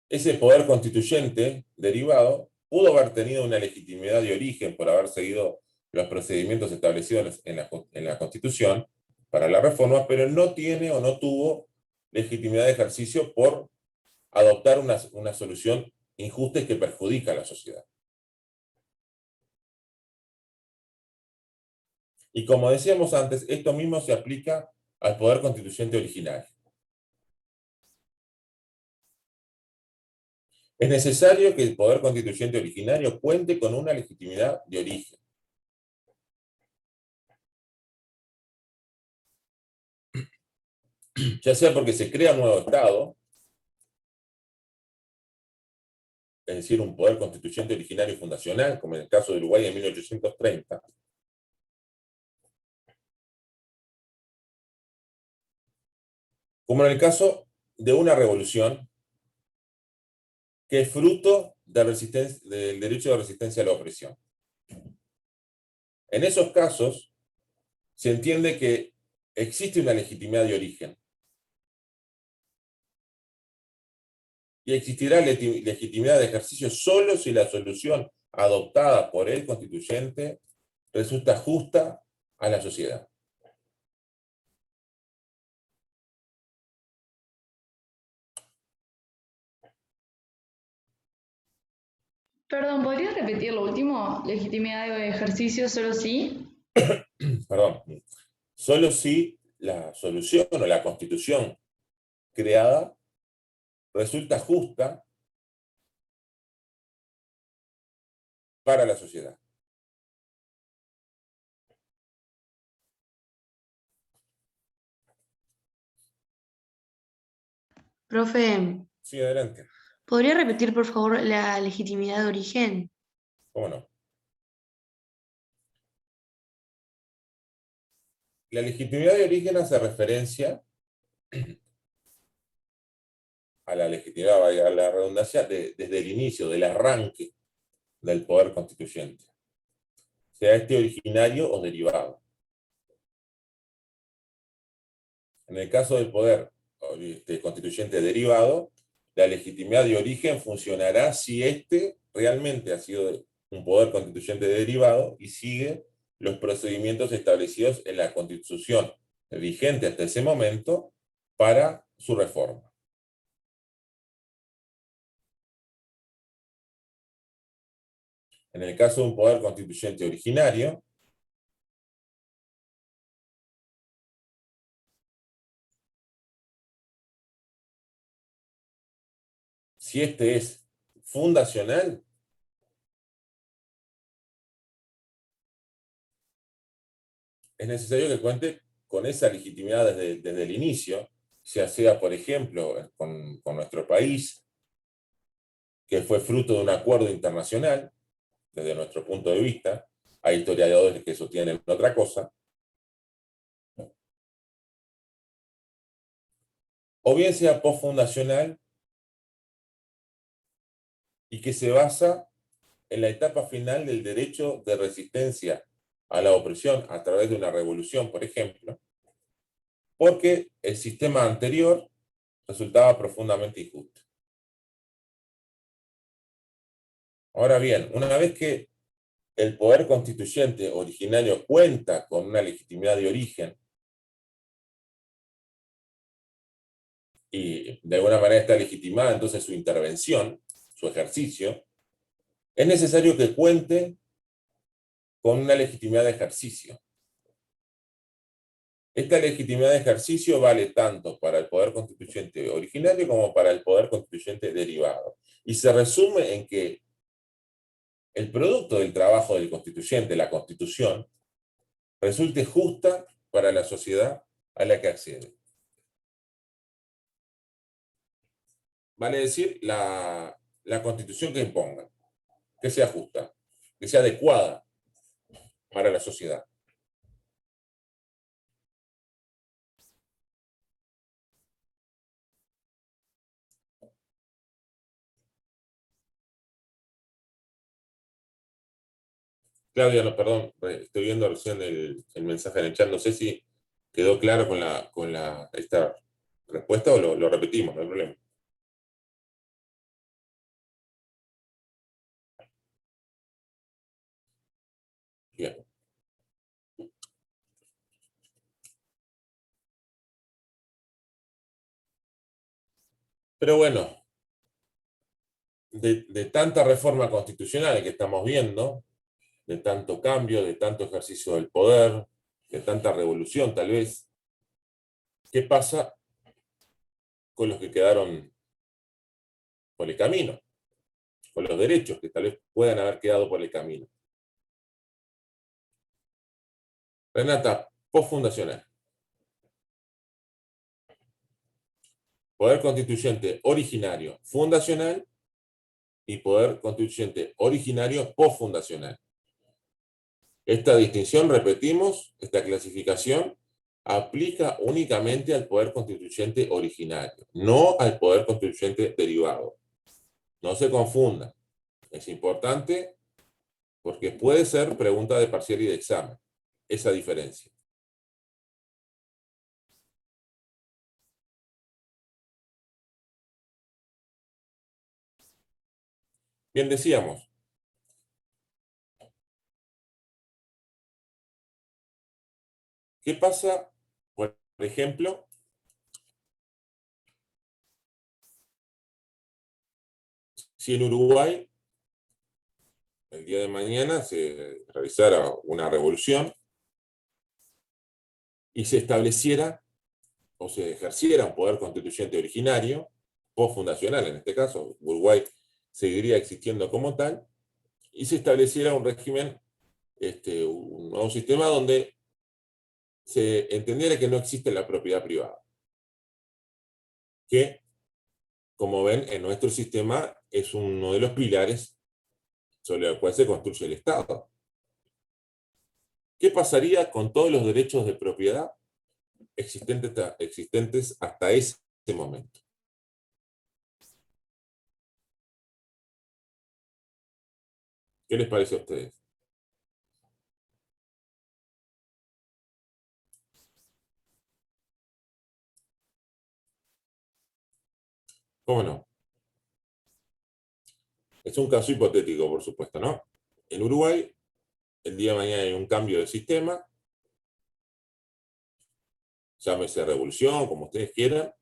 ese poder constituyente derivado pudo haber tenido una legitimidad de origen por haber seguido los procedimientos establecidos en la Constitución para la reforma, pero no tiene o no tuvo legitimidad de ejercicio por adoptar una solución injusta y que perjudica a la sociedad. Y como decíamos antes, esto mismo se aplica al poder constituyente originario. Es necesario que el poder constituyente originario cuente con una legitimidad de origen. Ya sea porque se crea un nuevo Estado, es decir, un poder constituyente originario fundacional, como en el caso de Uruguay en 1830, como en el caso de una revolución que es fruto del derecho de resistencia a la opresión. En esos casos, se entiende que existe una legitimidad de origen. Y existirá legitimidad de ejercicio solo si la solución adoptada por el constituyente resulta justa a la sociedad. Perdón, ¿podrías repetir lo último? Legitimidad de ejercicio, solo sí. Perdón. Solo si la solución o la constitución creada resulta justa para la sociedad. Profe, Sí, adelante. ¿podría repetir por favor la legitimidad de origen? ¿Cómo no? La legitimidad de origen hace referencia a la legitimidad, valga la redundancia, desde el inicio, del arranque del poder constituyente, sea este originario o derivado. En el caso del poder constituyente derivado, la legitimidad de origen funcionará si este realmente ha sido un poder constituyente derivado y sigue los procedimientos establecidos en la Constitución vigente hasta ese momento para su reforma. En el caso de un poder constituyente originario, si este es fundacional, es necesario que cuente con esa legitimidad desde el inicio, ya sea, por ejemplo, con nuestro país, que fue fruto de un acuerdo internacional, desde nuestro punto de vista. Hay historiadores que sostienen otra cosa. O bien sea postfundacional y que se basa en la etapa final del derecho de resistencia a la opresión a través de una revolución, por ejemplo, porque el sistema anterior resultaba profundamente injusto. Ahora bien, una vez que el poder constituyente originario cuenta con una legitimidad de origen y de alguna manera está legitimada entonces su intervención, su ejercicio, es necesario que cuente con una legitimidad de ejercicio. Esta legitimidad de ejercicio vale tanto para el poder constituyente originario como para el poder constituyente derivado. Y se resume en que el producto del trabajo del constituyente, la Constitución, resulte justa para la sociedad a la que accede. Vale decir, la Constitución que imponga, que sea justa, que sea adecuada para la sociedad. Claudia, no, perdón, estoy viendo recién el mensaje en el chat, no sé si quedó claro con esta respuesta o lo repetimos, no hay problema. Bien. Pero bueno, de tanta reforma constitucional que estamos viendo, de tanto cambio, de tanto ejercicio del poder, de tanta revolución tal vez, ¿qué pasa con los que quedaron por el camino? Con los derechos que tal vez puedan haber quedado por el camino. Renata, postfundacional. Poder constituyente originario fundacional y poder constituyente originario postfundacional. Esta distinción, repetimos, esta clasificación aplica únicamente al poder constituyente originario, no al poder constituyente derivado. No se confunda. Es importante porque puede ser pregunta de parcial y de examen, esa diferencia. Bien, decíamos, ¿qué pasa, por ejemplo, si en Uruguay el día de mañana se realizara una revolución y se estableciera o se ejerciera un poder constituyente originario, postfundacional en este caso, Uruguay seguiría existiendo como tal, y se estableciera un régimen, un nuevo sistema donde se entendiera que no existe la propiedad privada, que, como ven, en nuestro sistema es uno de los pilares sobre el cual se construye el Estado. ¿Qué pasaría con todos los derechos de propiedad existentes hasta ese momento? ¿Qué les parece a ustedes? ¿Cómo no? Es un caso hipotético, por supuesto, ¿no? En Uruguay, el día de mañana hay un cambio de sistema, llámese revolución, como ustedes quieran,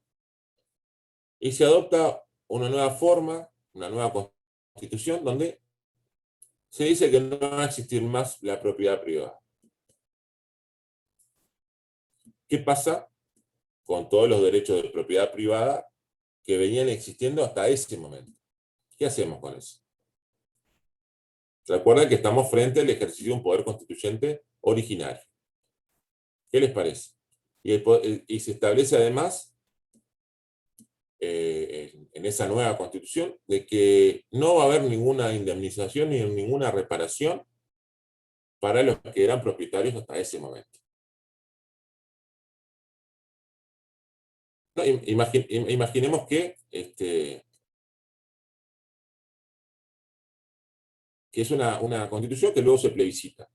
y se adopta una nueva forma, una nueva constitución, donde se dice que no va a existir más la propiedad privada. ¿Qué pasa con todos los derechos de propiedad privada que venían existiendo hasta ese momento? ¿Qué hacemos con eso? Recuerden que estamos frente al ejercicio de un poder constituyente originario. ¿Qué les parece? Y se establece además, en esa nueva constitución, de que no va a haber ninguna indemnización ni ninguna reparación para los que eran propietarios hasta ese momento. No, imaginemos que es una constitución que luego se plebiscita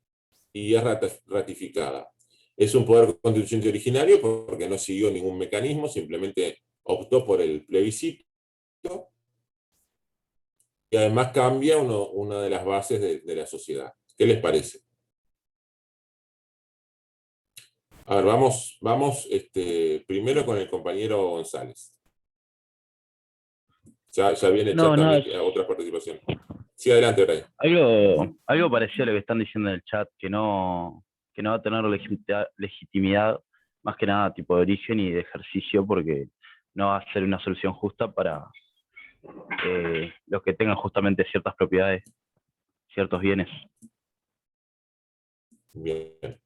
y es ratificada. Es un poder constituyente originario porque no siguió ningún mecanismo, simplemente optó por el plebiscito y además cambia una de las bases de la sociedad. ¿Qué les parece? A ver, vamos primero con el compañero González. Ya viene el chat también, otra participación. Sí, adelante, Brian. Algo parecido a lo que están diciendo en el chat, que no va a tener legitimidad más que nada tipo de origen y de ejercicio, porque no va a ser una solución justa para los que tengan justamente ciertas propiedades, ciertos bienes. Bien.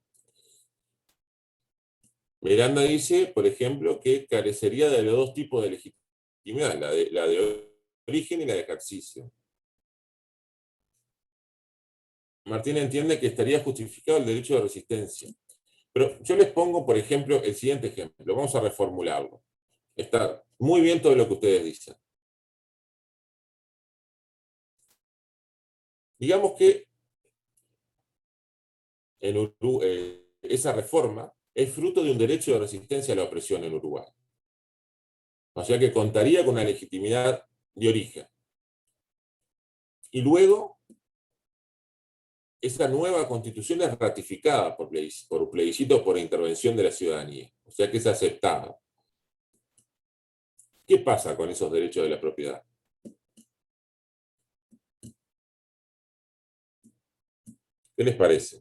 Miranda dice, por ejemplo, que carecería de los dos tipos de legitimidad, la de origen y la de ejercicio. Martín entiende que estaría justificado el derecho de resistencia. Pero yo les pongo, por ejemplo, el siguiente ejemplo. Vamos a reformularlo. Está muy bien todo lo que ustedes dicen. Digamos que esa reforma es fruto de un derecho de resistencia a la opresión en Uruguay. O sea que contaría con una legitimidad de origen. Y luego, esa nueva constitución es ratificada por plebiscito, por intervención de la ciudadanía. O sea que es aceptada. ¿Qué pasa con esos derechos de la propiedad? ¿Qué les parece?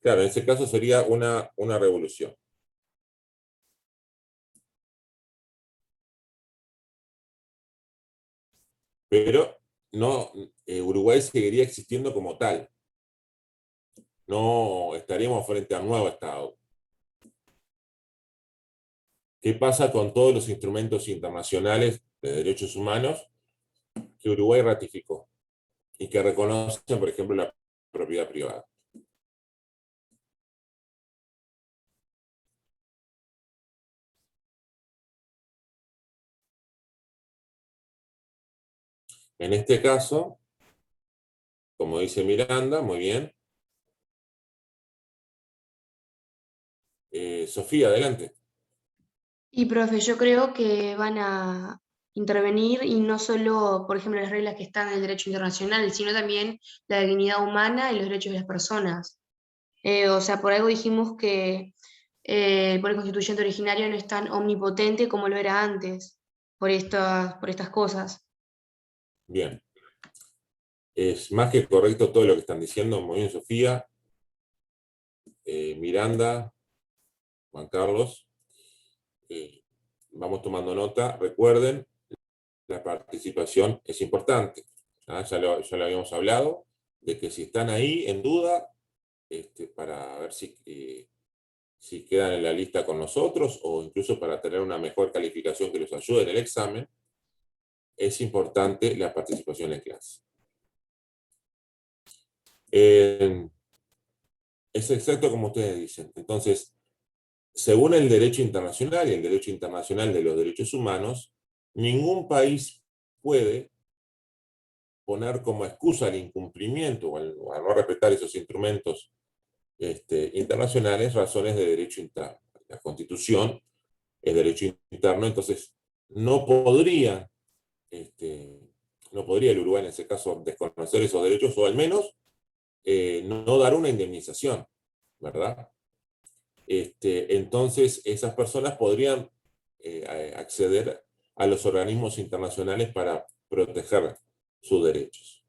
Claro, en ese caso sería una revolución. Pero no, Uruguay seguiría existiendo como tal. No estaríamos frente a un nuevo Estado. ¿Qué pasa con todos los instrumentos internacionales de derechos humanos que Uruguay ratificó y que reconocen, por ejemplo, la propiedad privada? En este caso, como dice Miranda, muy bien. Sofía, adelante. Y profe, yo creo que van a intervenir y no solo, por ejemplo, las reglas que están en el derecho internacional, sino también la dignidad humana y los derechos de las personas. O sea, por algo dijimos que el poder constituyente originario no es tan omnipotente como lo era antes, por estas cosas. Bien. Es más que correcto todo lo que están diciendo. Muy bien, Sofía. Miranda, Juan Carlos. Vamos tomando nota. Recuerden, la participación es importante. Ya lo habíamos hablado, de que si están ahí en duda, para ver si quedan en la lista con nosotros o incluso para tener una mejor calificación que los ayude en el examen, es importante la participación en clase. Es exacto como ustedes dicen. Entonces, según el derecho internacional y el derecho internacional de los derechos humanos, ningún país puede poner como excusa el incumplimiento o a no respetar esos instrumentos internacionales razones de derecho interno. La Constitución es derecho interno, entonces no podría, no podría el Uruguay en ese caso desconocer esos derechos o al menos no dar una indemnización, ¿verdad? Entonces esas personas podrían acceder a los organismos internacionales para proteger sus derechos.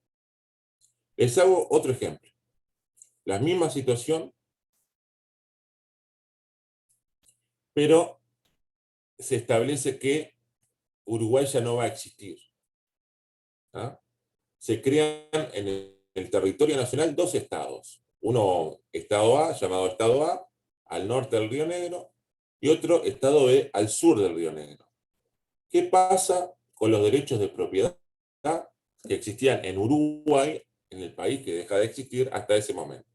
Les hago otro ejemplo. La misma situación, pero se establece que Uruguay ya no va a existir. ¿Ah? Se crean en el territorio nacional dos estados. Uno, Estado A, llamado Estado A, al norte del Río Negro, y otro, Estado B, al sur del Río Negro. ¿Qué pasa con los derechos de propiedad que existían en Uruguay, en el país que deja de existir hasta ese momento?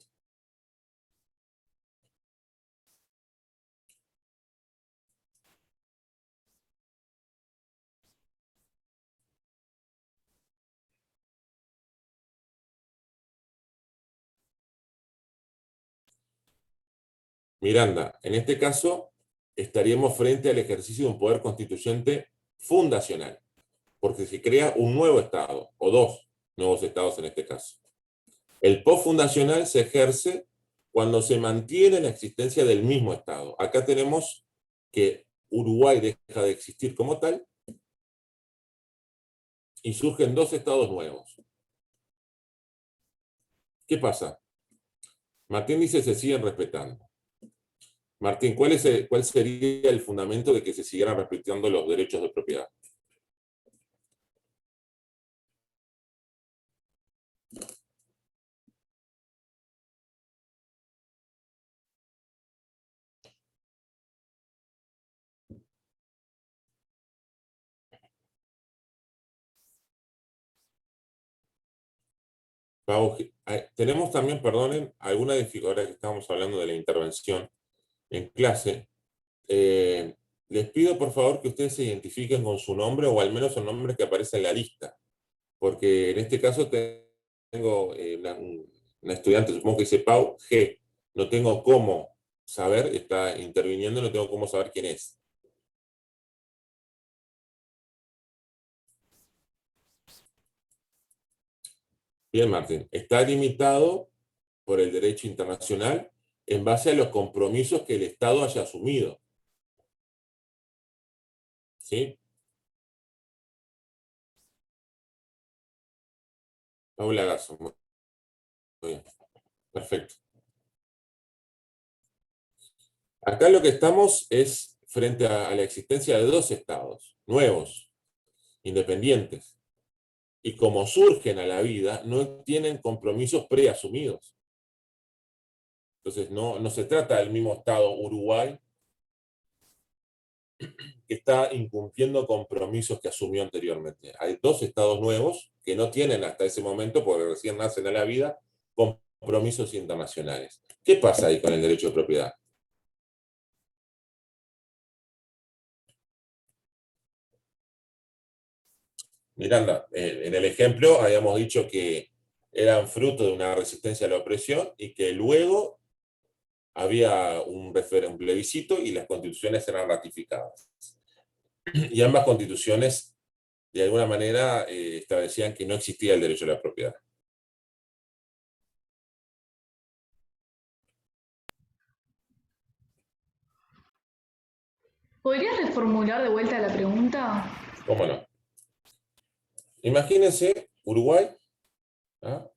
Miranda, en este caso estaríamos frente al ejercicio de un poder constituyente fundacional, porque se crea un nuevo Estado, o dos nuevos Estados en este caso. El posfundacional se ejerce cuando se mantiene la existencia del mismo Estado. Acá tenemos que Uruguay deja de existir como tal, y surgen dos estados nuevos. ¿Qué pasa? Martín dice se siguen respetando. Martín, ¿cuál sería el fundamento de que se siguieran respetando los derechos de propiedad? Tenemos también, perdonen, alguna dificultad, ahora que estamos hablando de la intervención en clase. Les pido por favor que ustedes se identifiquen con su nombre o al menos el nombre que aparece en la lista, porque en este caso tengo una estudiante, supongo que dice Pau G. No tengo cómo saber, está interviniendo, no tengo cómo saber quién es. Bien, Martín, está limitado por el derecho internacional en base a los compromisos que el Estado haya asumido. ¿Sí? Paula Gasso. Muy bien. Perfecto. Acá lo que estamos es frente a la existencia de dos estados nuevos, independientes, y como surgen a la vida, no tienen compromisos preasumidos. Entonces, no se trata del mismo estado Uruguay que está incumpliendo compromisos que asumió anteriormente. Hay dos estados nuevos que no tienen hasta ese momento, porque recién nacen a la vida, compromisos internacionales. ¿Qué pasa ahí con el derecho de propiedad? Miranda, en el ejemplo habíamos dicho que eran fruto de una resistencia a la opresión y que luego había un plebiscito y las constituciones eran ratificadas. Y ambas constituciones, de alguna manera, establecían que no existía el derecho a la propiedad. ¿Podrías reformular de vuelta la pregunta? ¿Cómo no? Imagínense Uruguay, ¿ah?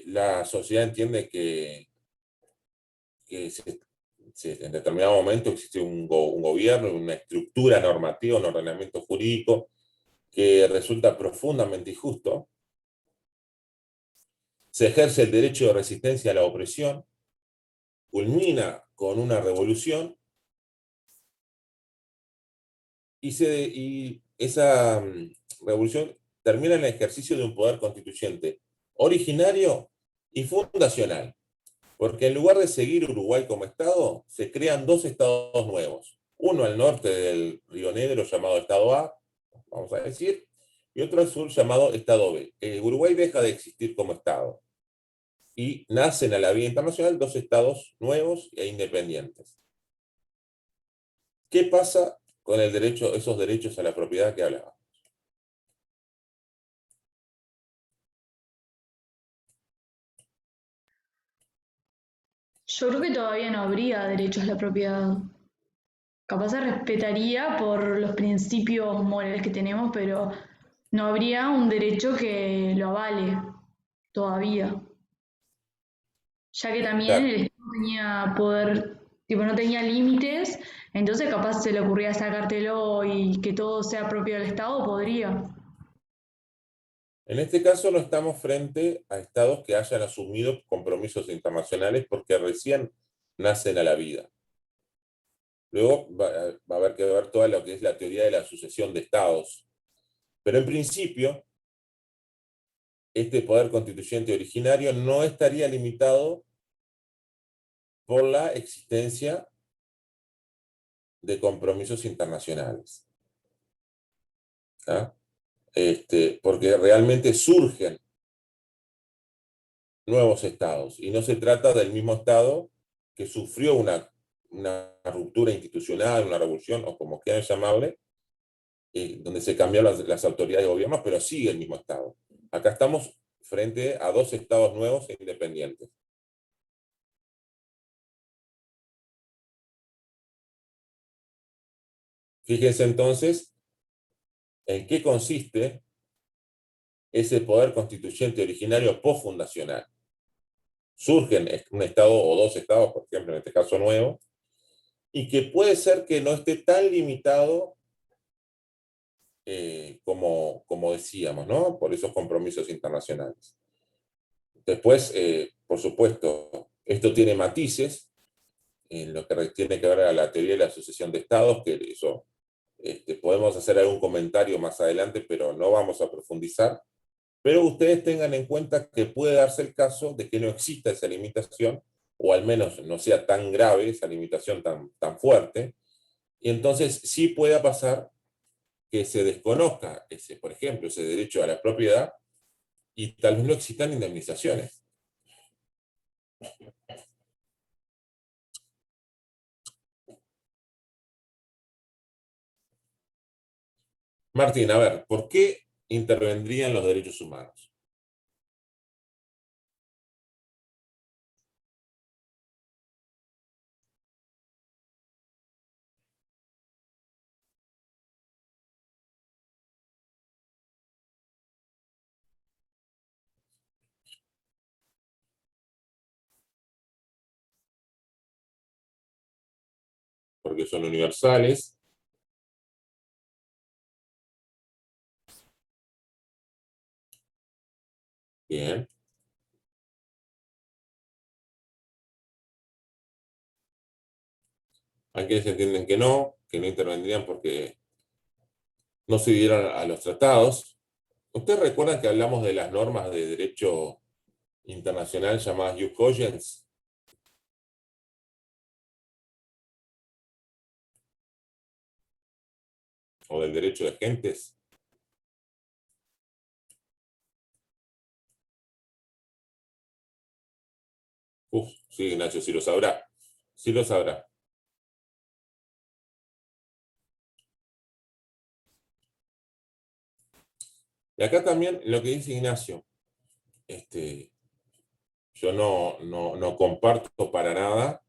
La sociedad entiende que en determinado momento existe un gobierno, una estructura normativa, un ordenamiento jurídico que resulta profundamente injusto. Se ejerce el derecho de resistencia a la opresión, culmina con una revolución y esa revolución termina en el ejercicio de un poder constituyente originario y fundacional. Porque en lugar de seguir Uruguay como Estado, se crean dos estados nuevos. Uno al norte del Río Negro llamado Estado A, vamos a decir, y otro al sur llamado Estado B. Uruguay deja de existir como Estado. Y nacen a la vida internacional dos estados nuevos e independientes. ¿Qué pasa con esos derechos a la propiedad que hablaba? Yo creo que todavía no habría derechos a la propiedad. Capaz se respetaría por los principios morales que tenemos, pero no habría un derecho que lo avale todavía. Ya que también Claro. el Estado tenía poder, tipo, no tenía límites, entonces capaz se le ocurría sacártelo y que todo sea propio del Estado, podría. En este caso no estamos frente a estados que hayan asumido compromisos internacionales porque recién nacen a la vida. Luego va a haber que ver toda lo que es la teoría de la sucesión de estados. Pero en principio, este poder constituyente originario no estaría limitado por la existencia de compromisos internacionales. ¿Ah? Porque realmente surgen nuevos estados y no se trata del mismo estado que sufrió una ruptura institucional, una revolución o como quieran llamarle, donde se cambiaron las autoridades de gobierno, pero sigue el mismo estado. Acá estamos frente a dos estados nuevos e independientes. Fíjense entonces en qué consiste ese poder constituyente originario postfundacional. Surgen un estado o dos estados, por ejemplo, en este caso nuevo, y que puede ser que no esté tan limitado como decíamos, ¿no? Por esos compromisos internacionales. Después, por supuesto, esto tiene matices en lo que tiene que ver a la teoría de la sucesión de estados, que eso podemos hacer algún comentario más adelante, pero no vamos a profundizar. Pero ustedes tengan en cuenta que puede darse el caso de que no exista esa limitación, o al menos no sea tan grave esa limitación tan fuerte, y entonces sí pueda pasar que se desconozca, por ejemplo, ese derecho a la propiedad, y tal vez no existan indemnizaciones. Martín, a ver, ¿por qué intervendrían los derechos humanos? Porque son universales. Bien. Hay quienes entienden que no intervendrían porque no se dieron a los tratados. ¿Ustedes recuerdan que hablamos de las normas de derecho internacional llamadas jus cogens? ¿O del derecho de gentes? Sí, Ignacio, sí lo sabrá. Sí lo sabrá. Y acá también lo que dice Ignacio, yo no comparto para nada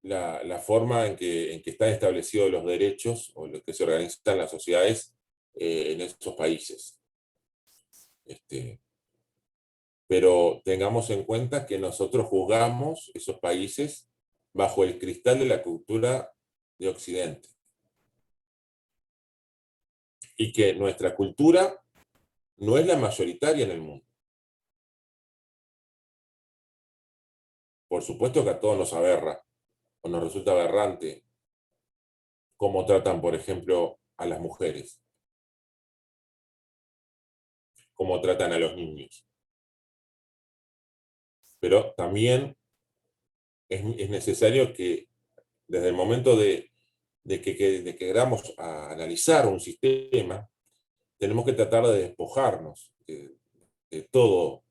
la forma en que están establecidos los derechos o lo que se organizan las sociedades en esos países. Pero tengamos en cuenta que nosotros juzgamos esos países bajo el cristal de la cultura de Occidente. Y que nuestra cultura no es la mayoritaria en el mundo. Por supuesto que a todos nos aberra, o nos resulta aberrante, cómo tratan, por ejemplo, a las mujeres, cómo tratan a los niños. Pero también es necesario que desde el momento de que queramos analizar un sistema, tenemos que tratar de despojarnos de todo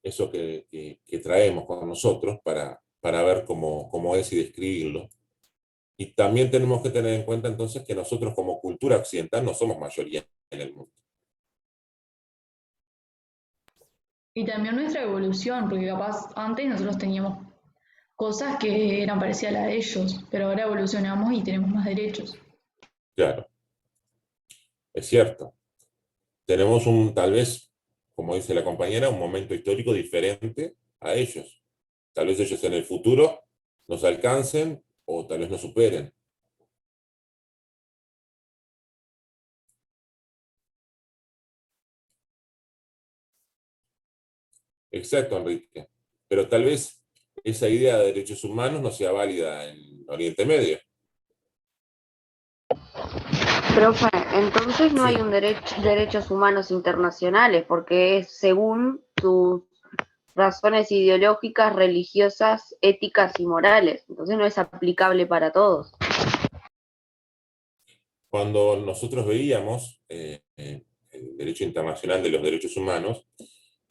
eso que traemos con nosotros para ver cómo es y describirlo. Y también tenemos que tener en cuenta entonces que nosotros como cultura occidental no somos mayoría en el mundo. Y también nuestra evolución, porque capaz antes nosotros teníamos cosas que eran parecidas a las de ellos, pero ahora evolucionamos y tenemos más derechos. Claro, es cierto. Tenemos tal vez, como dice la compañera, un momento histórico diferente a ellos. Tal vez ellos en el futuro nos alcancen o tal vez nos superen. Exacto, Enrique. Pero tal vez esa idea de derechos humanos no sea válida en Oriente Medio. Profe, entonces no Sí. hay un derechos humanos internacionales, porque es según sus razones ideológicas, religiosas, éticas y morales. Entonces no es aplicable para todos. Cuando nosotros veíamos el derecho internacional de los derechos humanos,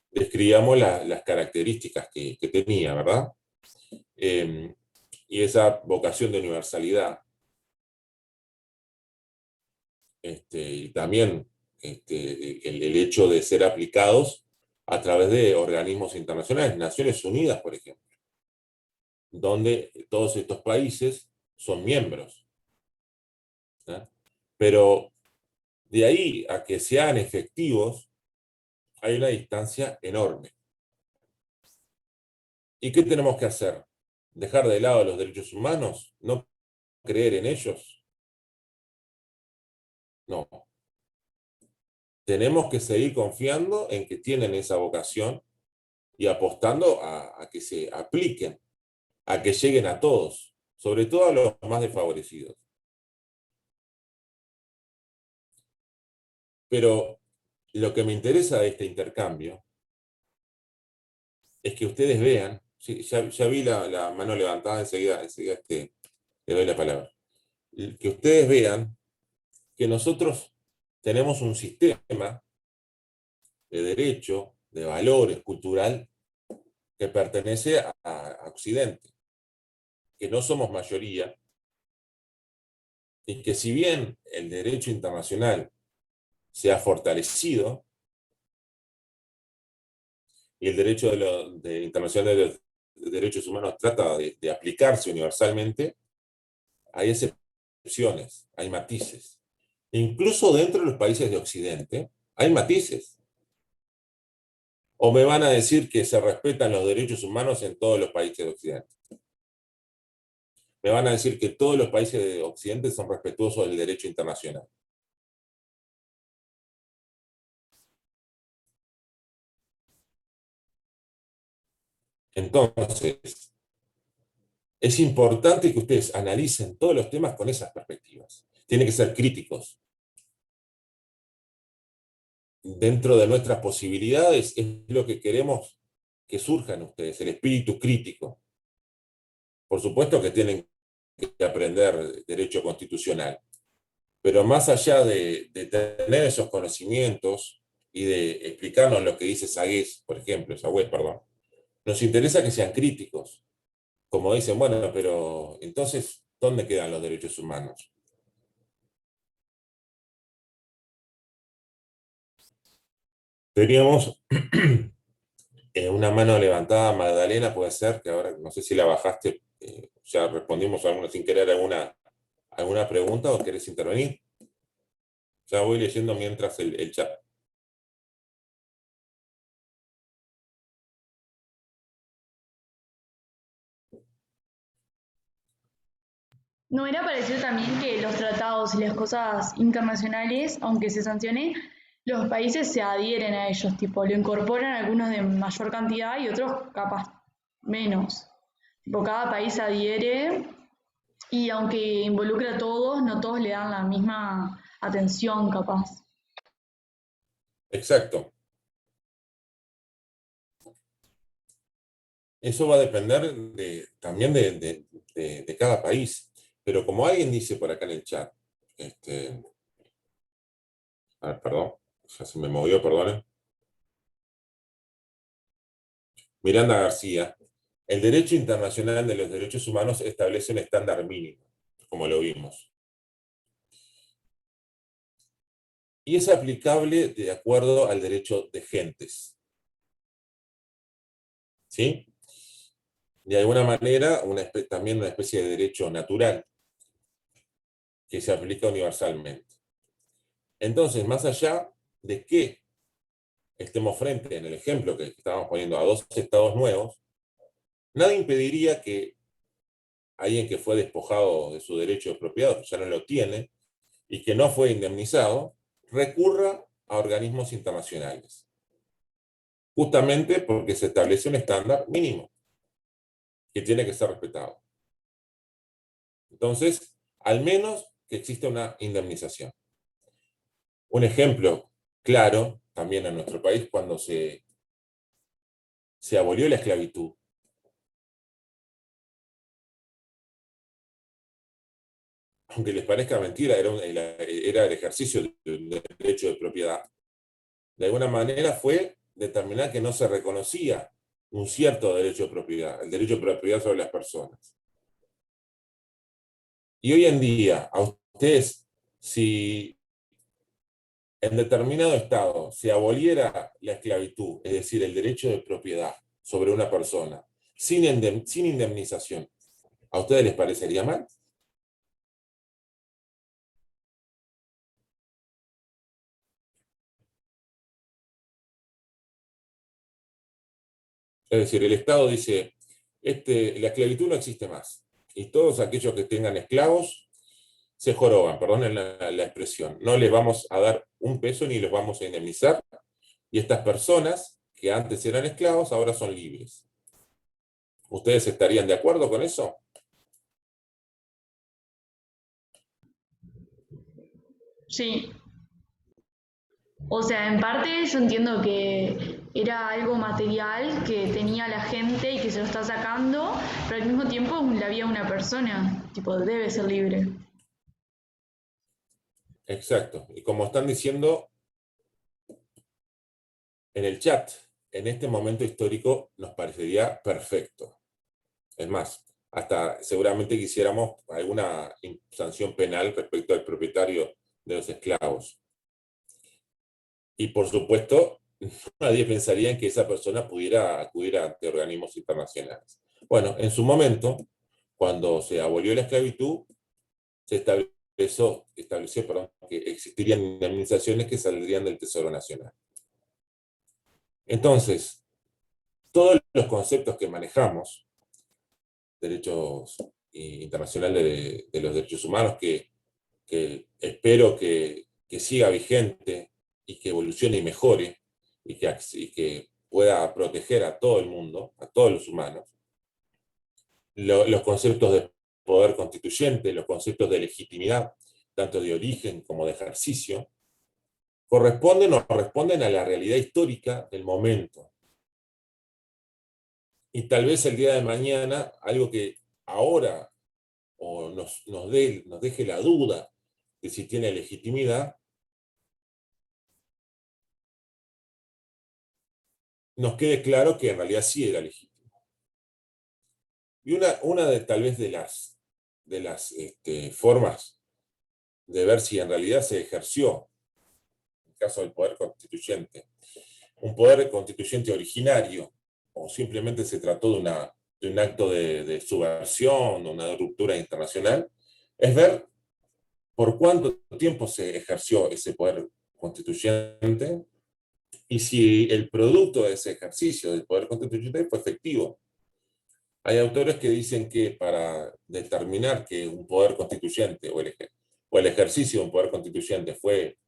describíamos las características que tenía, ¿verdad? Y esa vocación de universalidad. Y también el hecho de ser aplicados a través de organismos internacionales, Naciones Unidas, por ejemplo, donde todos estos países son miembros, ¿sí? Pero de ahí a que sean efectivos, hay una distancia enorme. ¿Y qué tenemos que hacer? ¿Dejar de lado los derechos humanos? ¿No creer en ellos? No. Tenemos que seguir confiando en que tienen esa vocación y apostando a que se apliquen, a que lleguen a todos, sobre todo a los más desfavorecidos. Pero lo que me interesa de este intercambio es que ustedes vean, sí, ya vi la mano levantada, enseguida le doy la palabra, que ustedes vean que nosotros tenemos un sistema de derecho, de valores, cultural, que pertenece a Occidente, que no somos mayoría, y que si bien el derecho internacional se ha fortalecido, y el derecho internacional de los derechos humanos trata de aplicarse universalmente, hay excepciones, hay matices. Incluso dentro de los países de Occidente hay matices. ¿O me van a decir que se respetan los derechos humanos en todos los países de Occidente? Me van a decir que todos los países de Occidente son respetuosos del derecho internacional. Entonces, es importante que ustedes analicen todos los temas con esas perspectivas. Tienen que ser críticos. Dentro de nuestras posibilidades es lo que queremos que surja en ustedes, el espíritu crítico. Por supuesto que tienen que aprender derecho constitucional, pero más allá de tener esos conocimientos y de explicarnos lo que dice Sagüez, por ejemplo, nos interesa que sean críticos. Como dicen, bueno, pero entonces, ¿dónde quedan los derechos humanos? Teníamos una mano levantada, Magdalena, puede ser, que ahora no sé si la bajaste, ya respondimos sin querer alguna pregunta o querés intervenir. Ya voy leyendo mientras el chat. No, era para decir también que los tratados y las cosas internacionales, aunque se sancione, los países se adhieren a ellos, tipo, lo incorporan algunos de mayor cantidad y otros capaz menos. Tipo, cada país se adhiere y aunque involucra a todos, no todos le dan la misma atención capaz. Exacto. Eso va a depender también de cada país. Pero como alguien dice por acá en el chat, a ver, perdón, ya se me movió, perdón. Miranda García, el derecho internacional de los derechos humanos establece un estándar mínimo, como lo vimos. Y es aplicable de acuerdo al derecho de gentes. ¿Sí? De alguna manera, también una especie de derecho natural que se aplica universalmente. Entonces, más allá de que estemos frente, en el ejemplo que estábamos poniendo, a dos estados nuevos, nada impediría que alguien que fue despojado de su derecho de propiedad, ya no lo tiene, y que no fue indemnizado, recurra a organismos internacionales. Justamente porque se establece un estándar mínimo que tiene que ser respetado. Entonces, al menos que exista una indemnización. Un ejemplo claro, también en nuestro país, cuando se abolió la esclavitud, aunque les parezca mentira, era el ejercicio del derecho de propiedad. De alguna manera fue determinar que no se reconocía un cierto derecho de propiedad, el derecho de propiedad sobre las personas. Y hoy en día, a ustedes, si en determinado estado se aboliera la esclavitud, es decir, el derecho de propiedad sobre una persona, sin indemnización, ¿a ustedes les parecería mal? Es decir, el Estado dice, la esclavitud no existe más. Y todos aquellos que tengan esclavos se joroban, perdonen la expresión. No les vamos a dar un peso ni los vamos a indemnizar. Y estas personas que antes eran esclavos ahora son libres. ¿Ustedes estarían de acuerdo con eso? Sí. O sea, en parte yo entiendo que era algo material que tenía la gente y que se lo está sacando, pero al mismo tiempo la vida de una persona, tipo, debe ser libre. Exacto. Y como están diciendo en el chat, en este momento histórico nos parecería perfecto. Es más, hasta seguramente quisiéramos alguna sanción penal respecto al propietario de los esclavos. Y por supuesto, nadie pensaría en que esa persona pudiera acudir ante organismos internacionales. Bueno, en su momento, cuando se abolió la esclavitud, se estableció que existirían indemnizaciones que saldrían del Tesoro Nacional. Entonces, todos los conceptos que manejamos, derechos internacionales de los derechos humanos, que espero que siga vigente y que evolucione y mejore, y que pueda proteger a todo el mundo, a todos los humanos, los conceptos de poder constituyente, los conceptos de legitimidad, tanto de origen como de ejercicio, corresponden o responden a la realidad histórica del momento. Y tal vez el día de mañana, algo que ahora o nos deje la duda de si tiene legitimidad, nos quede claro que en realidad sí era legítimo. Y una de tal vez de las formas de ver si en realidad se ejerció, en el caso del poder constituyente, un poder constituyente originario, o simplemente se trató de un acto de subversión, de una ruptura internacional, es ver por cuánto tiempo se ejerció ese poder constituyente y si el producto de ese ejercicio del poder constituyente fue efectivo. Hay autores que dicen que para determinar que un poder constituyente o el ejercicio de un poder constituyente fue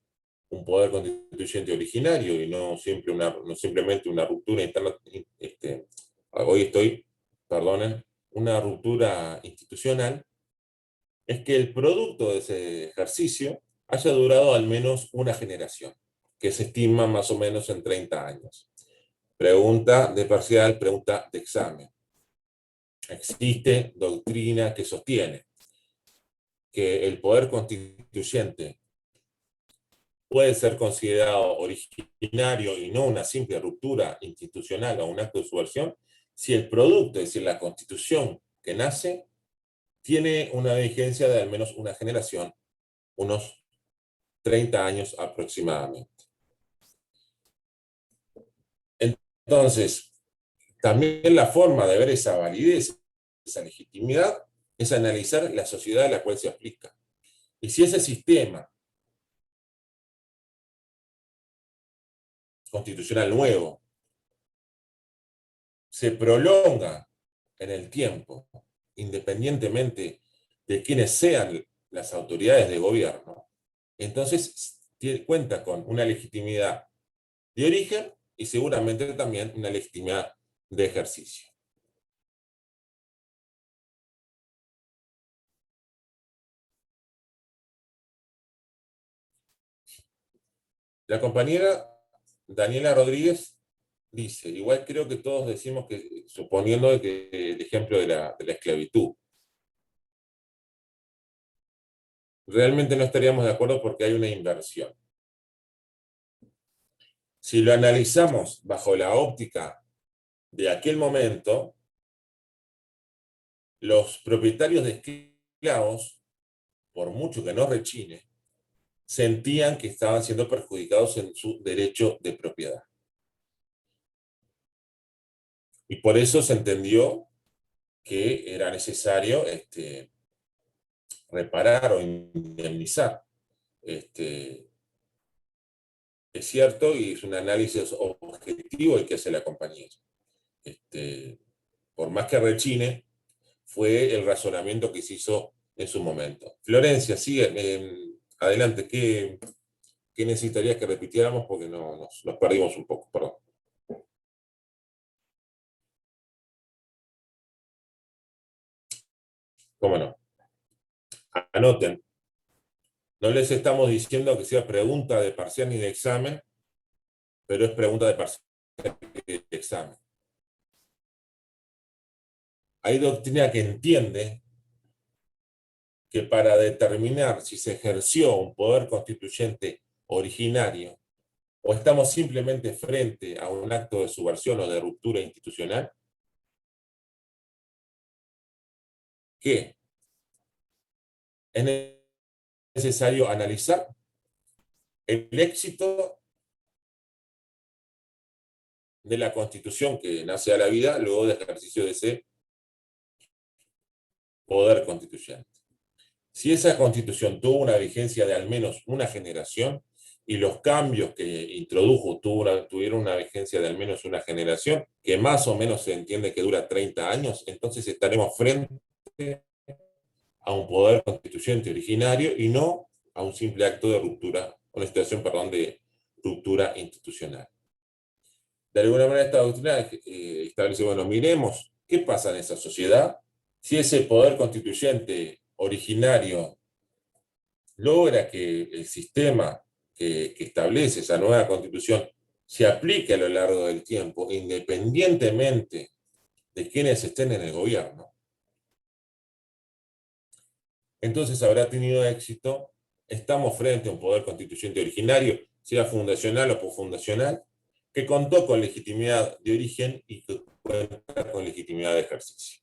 un poder constituyente originario y no simplemente una ruptura interna, perdonen, una ruptura institucional, es que el producto de ese ejercicio haya durado al menos una generación, que se estima más o menos en 30 años. Pregunta de parcial, pregunta de examen. Existe doctrina que sostiene que el poder constituyente puede ser considerado originario y no una simple ruptura institucional o un acto de subversión si el producto, es decir, la constitución que nace, tiene una vigencia de al menos una generación, unos 30 años aproximadamente. Entonces, también la forma de ver esa validez, esa legitimidad, es analizar la sociedad a la cual se aplica. Y si ese sistema constitucional nuevo se prolonga en el tiempo, independientemente de quiénes sean las autoridades de gobierno, entonces cuenta con una legitimidad de origen y seguramente también una legitimidad de ejercicio. La compañera Daniela Rodríguez dice, igual creo que todos decimos que, suponiendo que el ejemplo de la esclavitud, realmente no estaríamos de acuerdo porque hay una inversión. Si lo analizamos bajo la óptica de aquel momento, los propietarios de esclavos, por mucho que no rechine, sentían que estaban siendo perjudicados en su derecho de propiedad. Y por eso se entendió que era necesario reparar o indemnizar. Es cierto, y es un análisis objetivo el que hace la compañía. por más que rechine, fue el razonamiento que se hizo en su momento. Florencia, sigue, adelante, ¿qué necesitarías que repitiéramos? Porque nos perdimos un poco, perdón. ¿Cómo no? Anoten. No les estamos diciendo que sea pregunta de parcial ni de examen, pero es pregunta de parcial y de examen. Hay doctrina que entiende que para determinar si se ejerció un poder constituyente originario o estamos simplemente frente a un acto de subversión o de ruptura institucional, que es necesario analizar el éxito de la Constitución que nace a la vida luego del ejercicio de ese poder constituyente. Si esa Constitución tuvo una vigencia de al menos una generación y los cambios que introdujo tuvieron una vigencia de al menos una generación, que más o menos se entiende que dura 30 años, entonces estaremos frente a un poder constituyente originario y no a un simple acto de ruptura, una situación, perdón, de ruptura institucional. De alguna manera esta doctrina establece, bueno, miremos qué pasa en esa sociedad si ese poder constituyente originario logra que el sistema que establece esa nueva constitución se aplique a lo largo del tiempo, independientemente de quienes estén en el gobierno. Entonces habrá tenido éxito, estamos frente a un poder constituyente originario, sea fundacional o posfundacional, que contó con legitimidad de origen y que cuenta con legitimidad de ejercicio.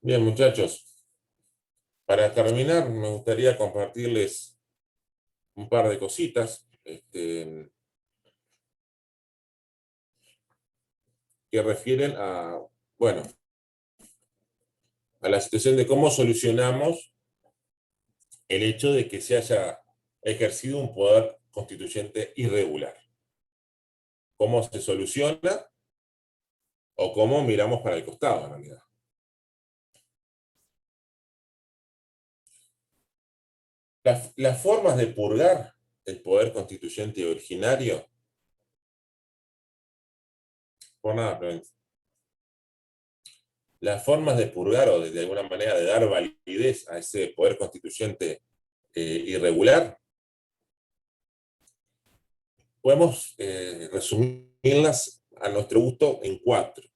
Bien, muchachos, para terminar me gustaría compartirles un par de cositas que refieren a, bueno, a la situación de cómo solucionamos el hecho de que se haya ejercido un poder constituyente irregular. ¿Cómo se soluciona? O cómo miramos para el costado, en realidad. Las formas de purgar el poder constituyente originario, por nada, las formas de purgar o de alguna manera de dar validez a ese poder constituyente irregular, podemos resumirlas a nuestro gusto en 4.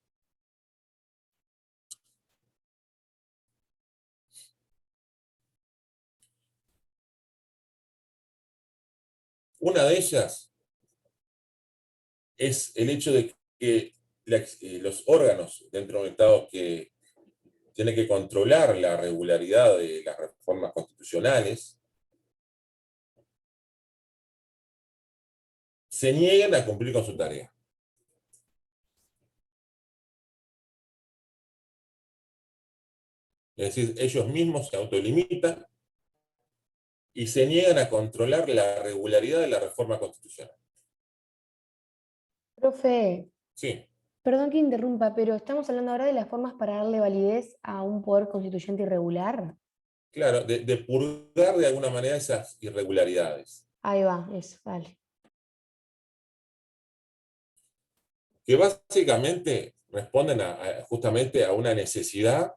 Una de ellas es el hecho de que los órganos dentro de un Estado que tiene que controlar la regularidad de las reformas constitucionales se niegan a cumplir con su tarea. Es decir, ellos mismos se autolimitan y se niegan a controlar la regularidad de la reforma constitucional. Profe, Sí. perdón que interrumpa, pero estamos hablando ahora de las formas para darle validez a un poder constituyente irregular. Claro, de purgar de alguna manera esas irregularidades. Ahí va, eso, dale. Que básicamente responden justamente a una necesidad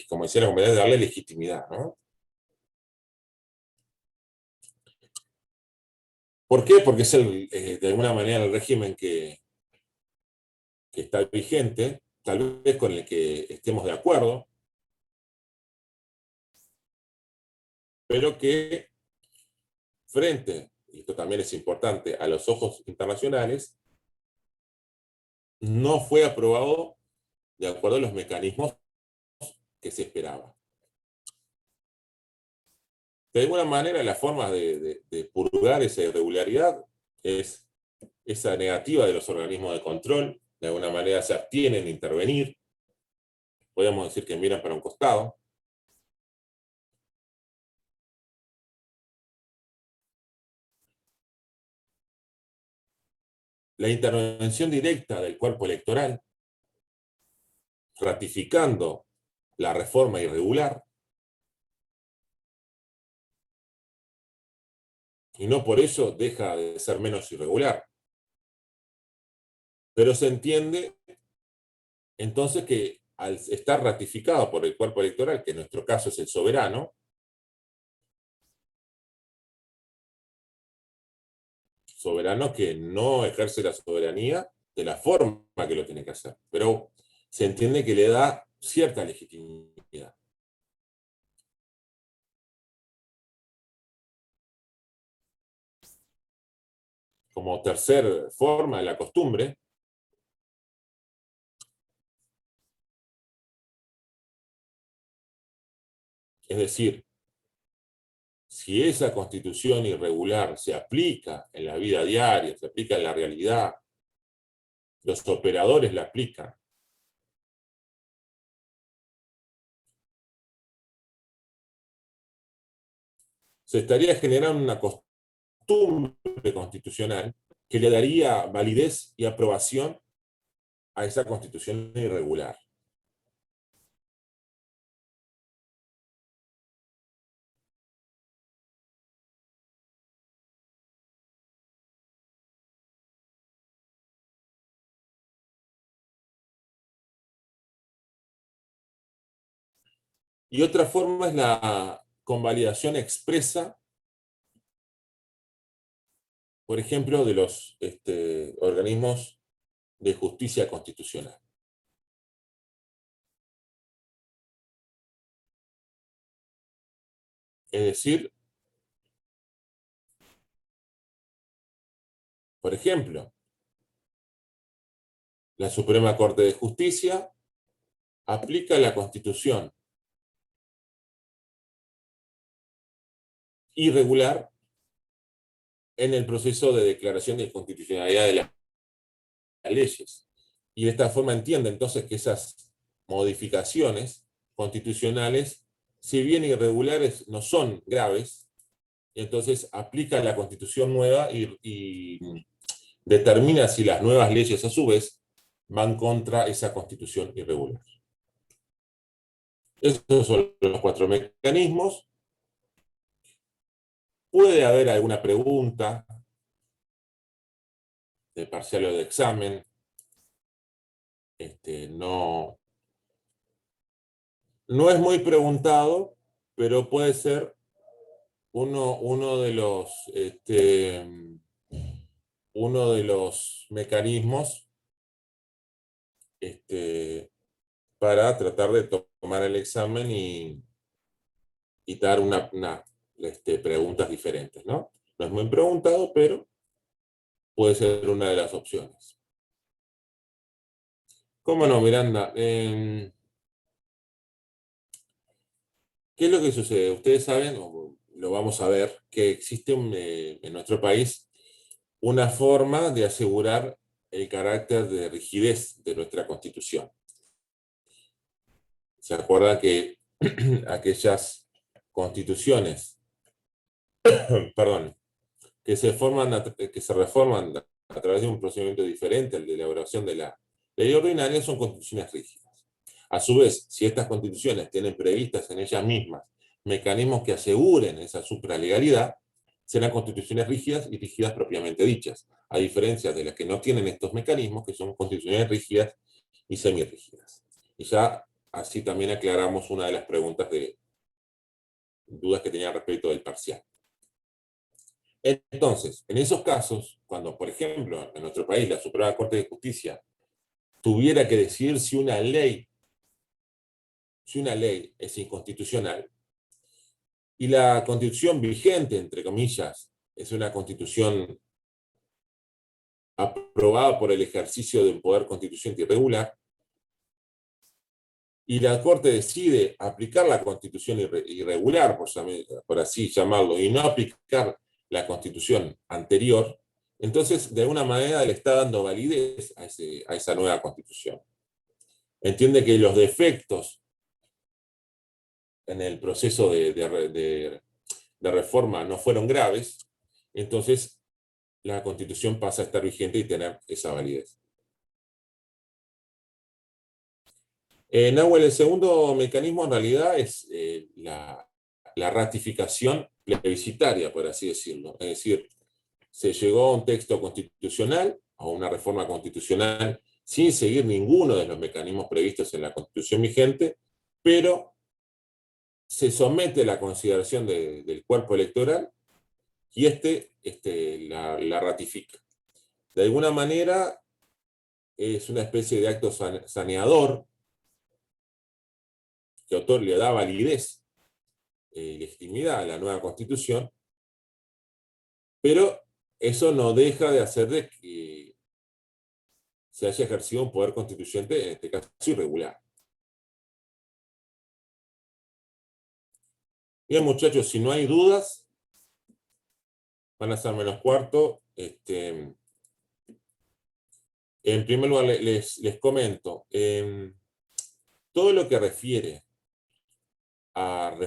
como decía la compañera, de darle legitimidad, ¿no? ¿Por qué? Porque es de alguna manera el régimen que está vigente, tal vez con el que estemos de acuerdo, pero que frente, y esto también es importante, a los ojos internacionales, no fue aprobado de acuerdo a los mecanismos que se esperaba. De alguna manera, la forma de purgar esa irregularidad es esa negativa de los organismos de control de alguna manera se abstienen de intervenir, podemos decir que miran para un costado. La intervención directa del cuerpo electoral, ratificando la reforma irregular, y no por eso deja de ser menos irregular. Pero se entiende entonces que al estar ratificado por el cuerpo electoral, que en nuestro caso es el soberano, que no ejerce la soberanía de la forma que lo tiene que hacer, pero se entiende que le da cierta legitimidad. Como tercer forma de la costumbre, es decir, si esa constitución irregular se aplica en la vida diaria, se aplica en la realidad, los operadores la aplican, se estaría generando una costumbre constitucional que le daría validez y aprobación a esa constitución irregular. Y otra forma es la convalidación expresa, por ejemplo, de los organismos de justicia constitucional. Es decir, por ejemplo, la Suprema Corte de Justicia aplica la Constitución irregular en el proceso de declaración de inconstitucionalidad de las leyes. Y de esta forma entiende entonces que esas modificaciones constitucionales, si bien irregulares, no son graves, y entonces aplica la Constitución nueva y determina si las nuevas leyes a su vez van contra esa Constitución irregular. Esos son los 4 mecanismos. Puede haber alguna pregunta de parcial o de examen. No es muy preguntado, pero puede ser uno de los mecanismos para tratar de tomar el examen y dar preguntas diferentes, ¿no? No es muy preguntado, pero puede ser una de las opciones. ¿Cómo no, Miranda? ¿Qué es lo que sucede? Ustedes saben, o lo vamos a ver, que existe en nuestro país una forma de asegurar el carácter de rigidez de nuestra Constitución. ¿Se acuerdan que aquellas constituciones, perdón, que se reforman a través de un procedimiento diferente al de elaboración de la ley ordinaria, son constituciones rígidas? A su vez, si estas constituciones tienen previstas en ellas mismas mecanismos que aseguren esa supralegalidad, serán constituciones rígidas y rígidas propiamente dichas, a diferencia de las que no tienen estos mecanismos, que son constituciones rígidas y semirrígidas. Y ya así también aclaramos una de las preguntas de dudas que tenía respecto del parcial. Entonces, en esos casos, cuando, por ejemplo, en nuestro país la Suprema Corte de Justicia tuviera que decidir si una ley es inconstitucional, y la constitución vigente, entre comillas, es una constitución aprobada por el ejercicio de un poder constituyente irregular, y la Corte decide aplicar la constitución irregular, por así llamarlo, y no aplicar la constitución anterior, Entonces, de alguna manera le está dando validez a esa nueva constitución. Entiende que los defectos en el proceso de reforma no fueron graves, entonces la constitución pasa a estar vigente y tener esa validez. Nahuel, el segundo mecanismo en realidad es la ratificación plebiscitaria, por así decirlo. Es decir, se llegó a un texto constitucional, a una reforma constitucional, sin seguir ninguno de los mecanismos previstos en la Constitución vigente, pero se somete a la consideración del cuerpo electoral y la ratifica. De alguna manera es una especie de acto saneador que le da validez y legitimidad a la nueva Constitución, pero eso no deja de hacer de que se haya ejercido un poder constituyente, en este caso irregular. Bien, muchachos, si no hay dudas, van a ser -4. En primer lugar, les comento, todo lo que refiere a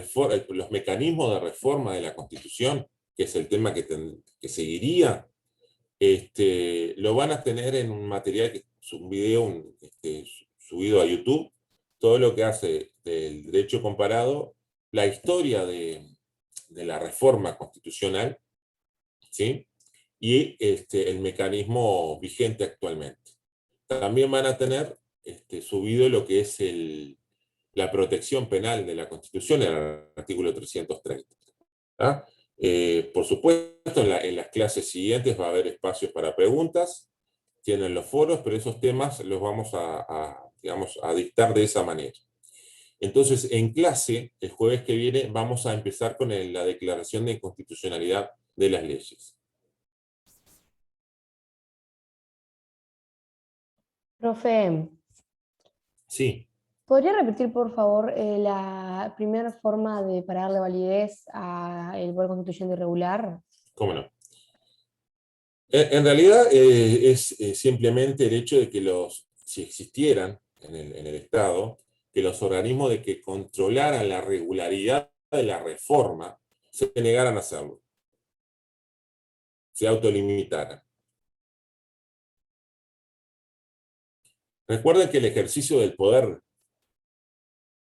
los mecanismos de reforma de la Constitución, que es el tema que seguiría, lo van a tener en un material, un video subido a YouTube, todo lo que hace del derecho comparado, la historia de la reforma constitucional, ¿sí? Y el mecanismo vigente actualmente. También van a tener subido lo que es la protección penal de la Constitución en el artículo 330. ¿Ah? Por supuesto, en las clases siguientes va a haber espacios para preguntas, tienen los foros, pero esos temas los vamos a dictar de esa manera. Entonces, en clase, el jueves que viene, vamos a empezar con la declaración de inconstitucionalidad de las leyes. Profe. Sí. ¿Podría repetir, por favor, la primera forma para darle validez al poder constituyente irregular? ¿Cómo no? En realidad es simplemente el hecho de que si existieran en el Estado, que los organismos de que controlaran la regularidad de la reforma se negaran a hacerlo, se autolimitaran. Recuerden que el ejercicio del poder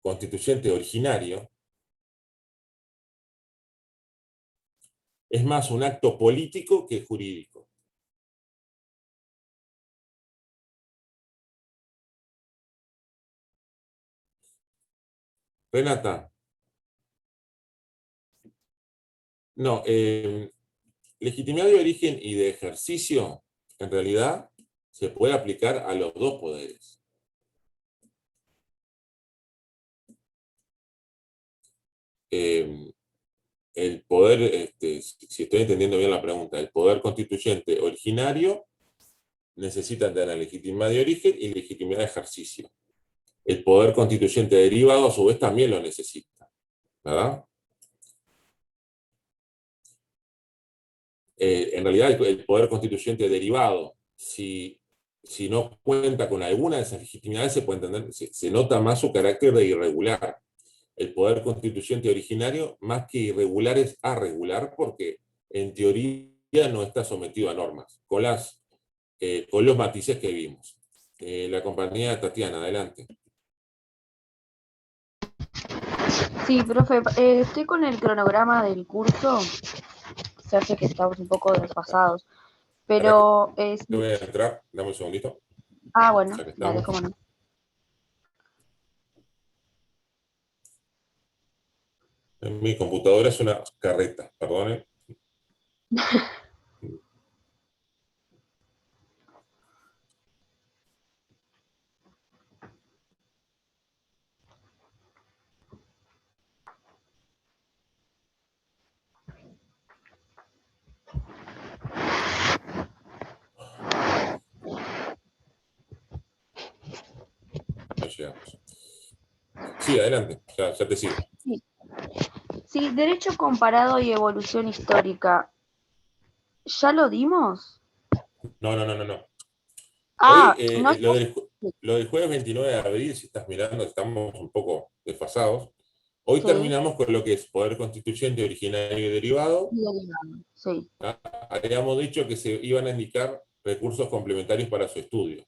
constituyente originario es más un acto político que jurídico. Renata. No, legitimidad de origen y de ejercicio, en realidad, se puede aplicar a los dos poderes. El poder, si estoy entendiendo bien la pregunta, el poder constituyente originario necesita tener legitimidad de origen y legitimidad de ejercicio. El poder constituyente derivado, a su vez, también lo necesita, ¿verdad? En realidad, el poder constituyente derivado, si no cuenta con alguna de esas legitimidades, se puede entender, se nota más su carácter de irregular. El poder constituyente originario, más que irregular, es arregular, porque en teoría no está sometido a normas, con los matices que vimos. La compañera Tatiana, adelante. Sí, profe, estoy con el cronograma del curso. Se hace que estamos un poco desfasados. Pero Te voy a entrar, dame un segundito. Ah, bueno, dale, cómo no. Mi computadora es una carreta, perdone. No llegamos. Sí, adelante, ya te sigo. Sí, derecho comparado y evolución histórica. ¿Ya lo dimos? No. Ah, Hoy, no lo del jueves 29 de abril, si estás mirando, estamos un poco desfasados. Hoy sí, terminamos con lo que es poder constituyente, originario y derivado. sí, Habíamos dicho que se iban a indicar recursos complementarios para su estudio.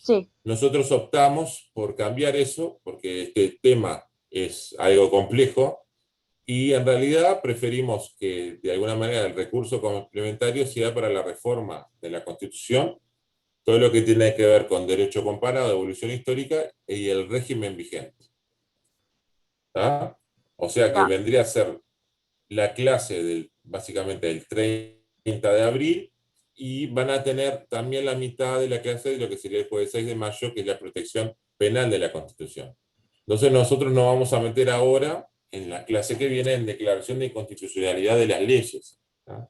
sí, Nosotros optamos por cambiar eso, porque este tema es algo complejo, y en realidad preferimos que de alguna manera el recurso complementario sea para la reforma de la Constitución, todo lo que tiene que ver con derecho comparado, evolución histórica y el régimen vigente. ¿Tá? O sea que está, vendría a ser la clase básicamente del 30 de abril, y van a tener también la mitad de la clase de lo que sería el jueves 6 de mayo, que es la protección penal de la Constitución. Entonces nosotros nos vamos a meter ahora en la clase que viene en declaración de inconstitucionalidad de las leyes. ¿Tá?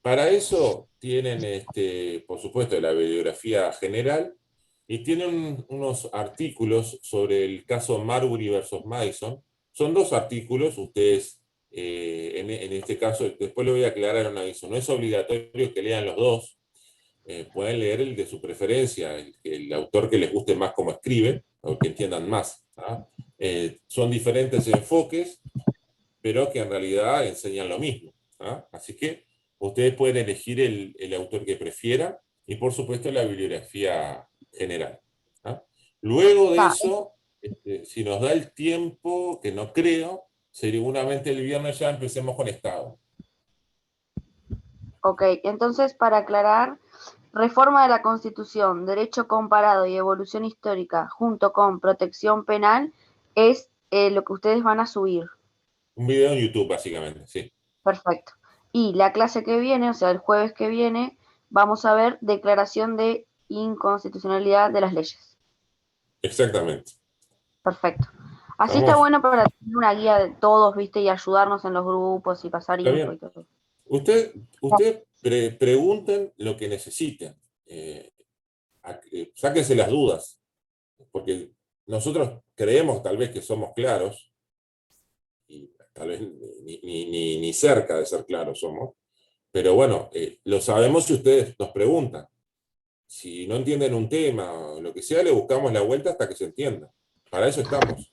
Para eso tienen, por supuesto, la bibliografía general, y tienen unos artículos sobre el caso Marbury versus Madison. Son dos artículos, ustedes, en este caso, después lo voy a aclarar en un aviso, no es obligatorio que lean los dos, pueden leer el de su preferencia, el autor que les guste más cómo escribe, o que entiendan más. ¿Ah? Son diferentes enfoques, pero que en realidad enseñan lo mismo. ¿Ah? Así que ustedes pueden elegir el autor que prefieran, y por supuesto la bibliografía general. ¿Ah? Luego de está. eso, si nos da el tiempo, que no creo, seguramente el viernes ya empecemos con Estado. Ok, entonces para aclarar, reforma de la Constitución, derecho comparado y evolución histórica, junto con protección penal, es lo que ustedes van a subir. Un video en YouTube, básicamente, sí. Perfecto. Y la clase que viene, o sea, el jueves que viene, vamos a ver declaración de inconstitucionalidad de las leyes. Exactamente. Perfecto. Así está ¿Estamos? bueno para tener una guía de todos, ¿viste? Y ayudarnos en los grupos y pasar Está info y bien. todo. Usted pregunten lo que necesiten. Sáquense las dudas, porque nosotros creemos tal vez que somos claros, y tal vez ni cerca de ser claros somos, pero bueno, lo sabemos si ustedes nos preguntan. Si no entienden un tema o lo que sea, le buscamos la vuelta hasta que se entienda. Para eso estamos.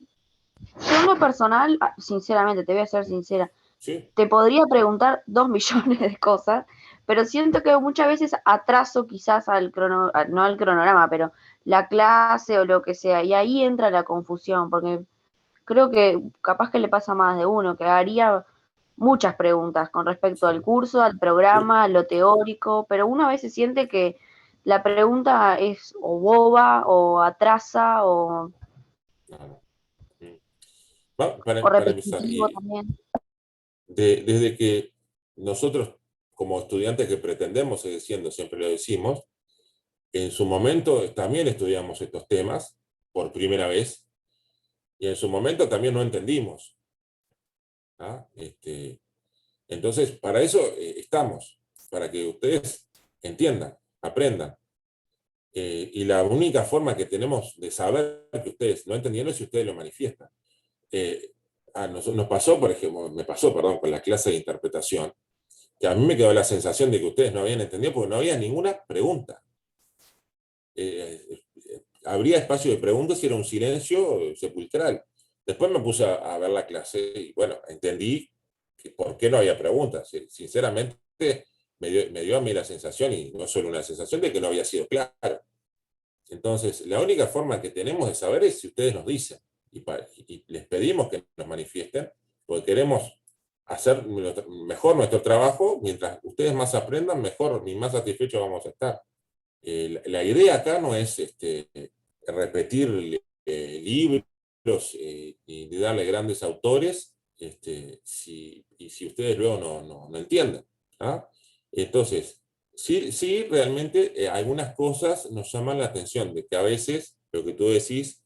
Yo en lo personal, sinceramente, te voy a ser sincera, ¿Sí? te podría preguntar 2 millones de cosas, pero siento que muchas veces atraso quizás no al cronograma, pero la clase o lo que sea, y ahí entra la confusión, porque creo que capaz que le pasa a más de uno, que haría muchas preguntas con respecto al curso, al programa, a lo teórico, pero uno a veces siente que la pregunta es o boba o atrasa o No. Para empezar, repetitivo y también. desde que nosotros, como estudiantes que pretendemos seguir siendo, siempre lo decimos, en su momento también estudiamos estos temas por primera vez, y en su momento también no entendimos. ¿Ah? Entonces, para eso estamos, para que ustedes entiendan, aprendan. Y la única forma que tenemos de saber que ustedes no entendieron es si ustedes lo manifiestan. Nos pasó, por ejemplo, me pasó, perdón, con la clase de interpretación, que a mí me quedó la sensación de que ustedes no habían entendido porque no había ninguna pregunta. Habría espacio de preguntas y era un silencio sepulcral. Después me puse a ver la clase y bueno, entendí por qué no había preguntas. Sinceramente, me dio a mí la sensación, y no solo una sensación, de que no había sido claro. Entonces, la única forma que tenemos de saber es si ustedes nos dicen, y les pedimos que nos manifiesten, porque queremos hacer mejor nuestro trabajo. Mientras ustedes más aprendan, mejor y más satisfechos vamos a estar. La idea acá no es repetir libros y darle grandes autores, y si ustedes luego no entienden. ¿Ah? Entonces, sí, realmente algunas cosas nos llaman la atención, de que a veces, lo que tú decís,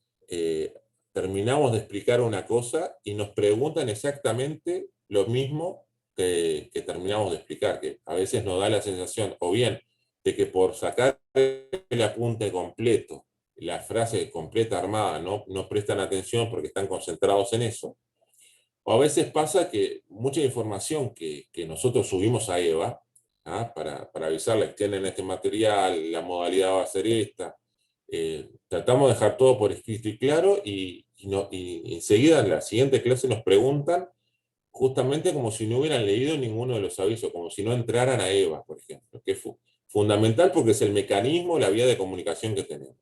terminamos de explicar una cosa y nos preguntan exactamente lo mismo que terminamos de explicar, que a veces nos da la sensación, o bien, de que por sacar el apunte completo, la frase completa armada, no prestan atención porque están concentrados en eso. O a veces pasa que mucha información que nosotros subimos a EVA para avisarles, tienen este material, la modalidad va a ser esta. Tratamos de dejar todo por escrito y claro, y enseguida en la siguiente clase nos preguntan, justamente como si no hubieran leído ninguno de los avisos, como si no entraran a EVA, por ejemplo, que es fundamental porque es el mecanismo, la vía de comunicación que tenemos.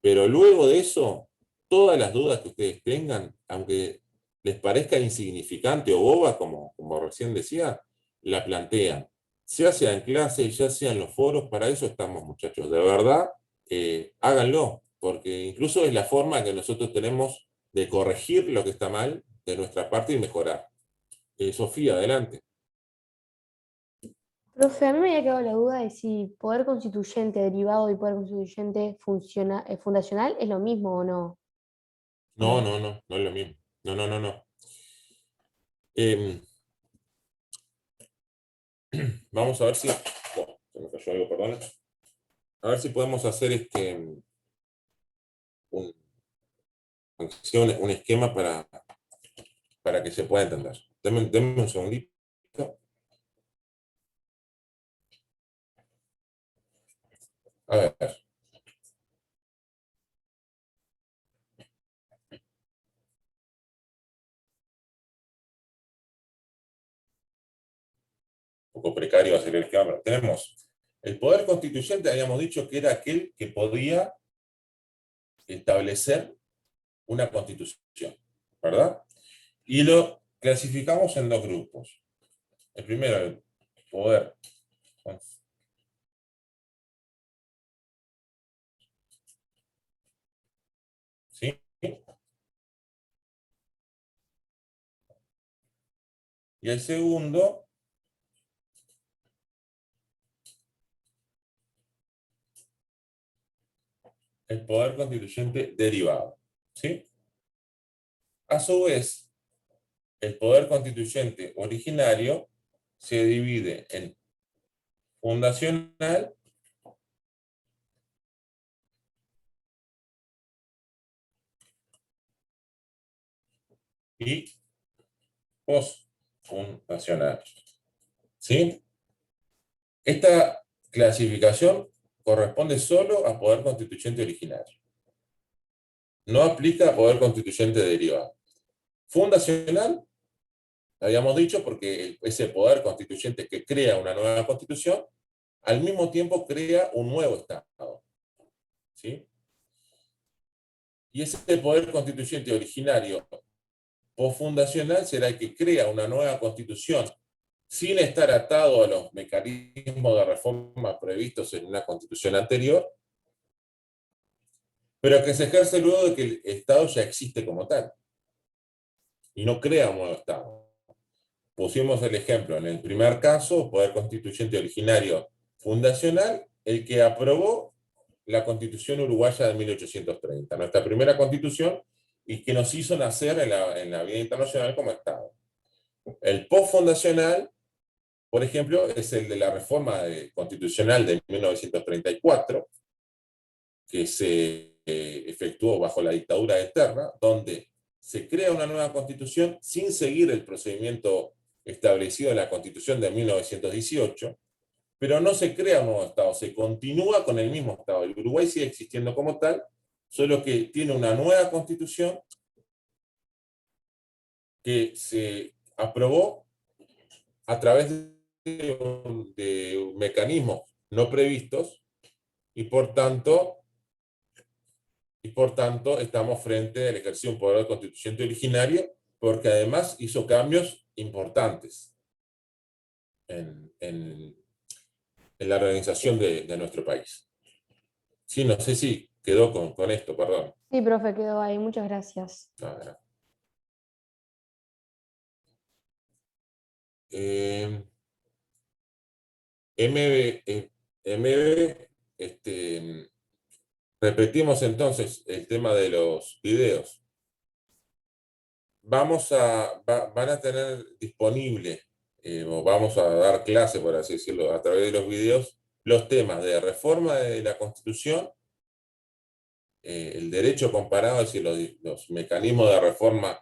Pero luego de eso, todas las dudas que ustedes tengan, aunque les parezca insignificante o boba, como recién decía, la plantean. Ya sea en clase, ya sea en los foros, para eso estamos, muchachos. De verdad, háganlo, porque incluso es la forma que nosotros tenemos de corregir lo que está mal de nuestra parte y mejorar. Sofía, adelante. Profe, a mí me había quedado la duda de si poder constituyente derivado y poder constituyente fundacional es lo mismo o no. No es lo mismo. No. Vamos a ver si... Oh, se me cayó algo, perdón. A ver si podemos hacer un esquema para que se pueda entender. Denme un segundito. A ver. Un poco precario va a ser el esquema, pero tenemos el poder constituyente, habíamos dicho que era aquel que podía establecer una constitución, ¿verdad? Y lo clasificamos en dos grupos. El primero, el poder. ¿Sí? Y el segundo, el poder constituyente derivado. ¿Sí? A su vez, el poder constituyente originario se divide en fundacional y postfundacional. ¿Sí? Esta clasificación corresponde solo a poder constituyente originario. No aplica a poder constituyente derivado. Fundacional, habíamos dicho, porque ese poder constituyente que crea una nueva constitución, al mismo tiempo crea un nuevo Estado. ¿Sí? Y ese poder constituyente originario postfundacional será el que crea una nueva constitución sin estar atado a los mecanismos de reforma previstos en una constitución anterior, pero que se ejerce luego de que el Estado ya existe como tal, y no crea un nuevo Estado. Pusimos el ejemplo en el primer caso, poder constituyente originario fundacional, el que aprobó la Constitución uruguaya de 1830, nuestra primera constitución, y que nos hizo nacer en la vida internacional como Estado. El postfundacional, por ejemplo, es el de la reforma constitucional de 1934, que se efectuó bajo la dictadura eterna, donde se crea una nueva constitución sin seguir el procedimiento establecido en la Constitución de 1918, pero no se crea un nuevo Estado, se continúa con el mismo Estado. El Uruguay sigue existiendo como tal, solo que tiene una nueva constitución que se aprobó a través de mecanismos no previstos y por tanto estamos frente al ejercicio de un poder constituyente originario, porque además hizo cambios importantes en la organización de nuestro país. Sí, no sé si quedó con esto, perdón. Sí, profe, quedó ahí. Muchas gracias. No. Repetimos entonces el tema de los videos. Van a tener disponible, o vamos a dar clase, por así decirlo, a través de los videos, los temas de reforma de la Constitución, el derecho comparado, es decir, los mecanismos de reforma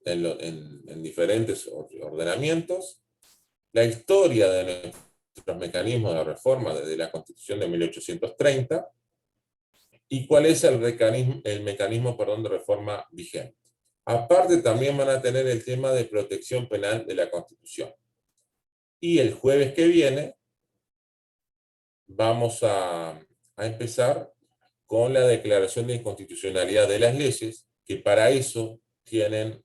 en diferentes ordenamientos, la historia de nuestros mecanismos de reforma desde la Constitución de 1830 y cuál es el mecanismo de reforma vigente. Aparte, también van a tener el tema de protección penal de la Constitución. Y el jueves que viene vamos a empezar con la declaración de inconstitucionalidad de las leyes, que para eso tienen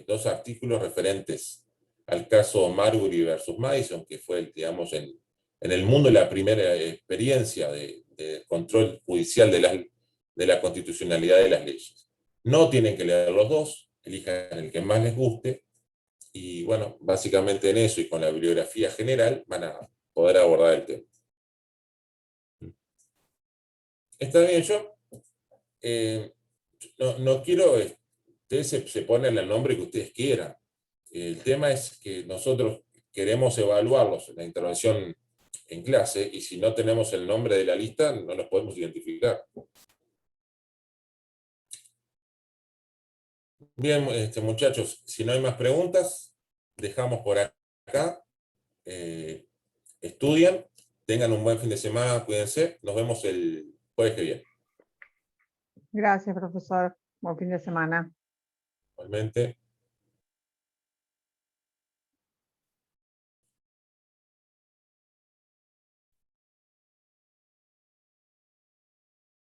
dos artículos referentes al caso Marbury versus Madison, que fue, digamos, en el mundo la primera experiencia de control judicial de la constitucionalidad de las leyes. No tienen que leer los dos, elijan el que más les guste, y bueno, básicamente en eso y con la bibliografía general van a poder abordar el tema. Está bien, yo no quiero, ustedes se ponen el nombre que ustedes quieran. El tema es que nosotros queremos evaluarlos en la intervención en clase, y si no tenemos el nombre de la lista, no los podemos identificar. Bien, muchachos, si no hay más preguntas, dejamos por acá. Estudian, tengan un buen fin de semana, cuídense. Nos vemos el jueves que viene. Gracias, profesor. Buen fin de semana. Igualmente.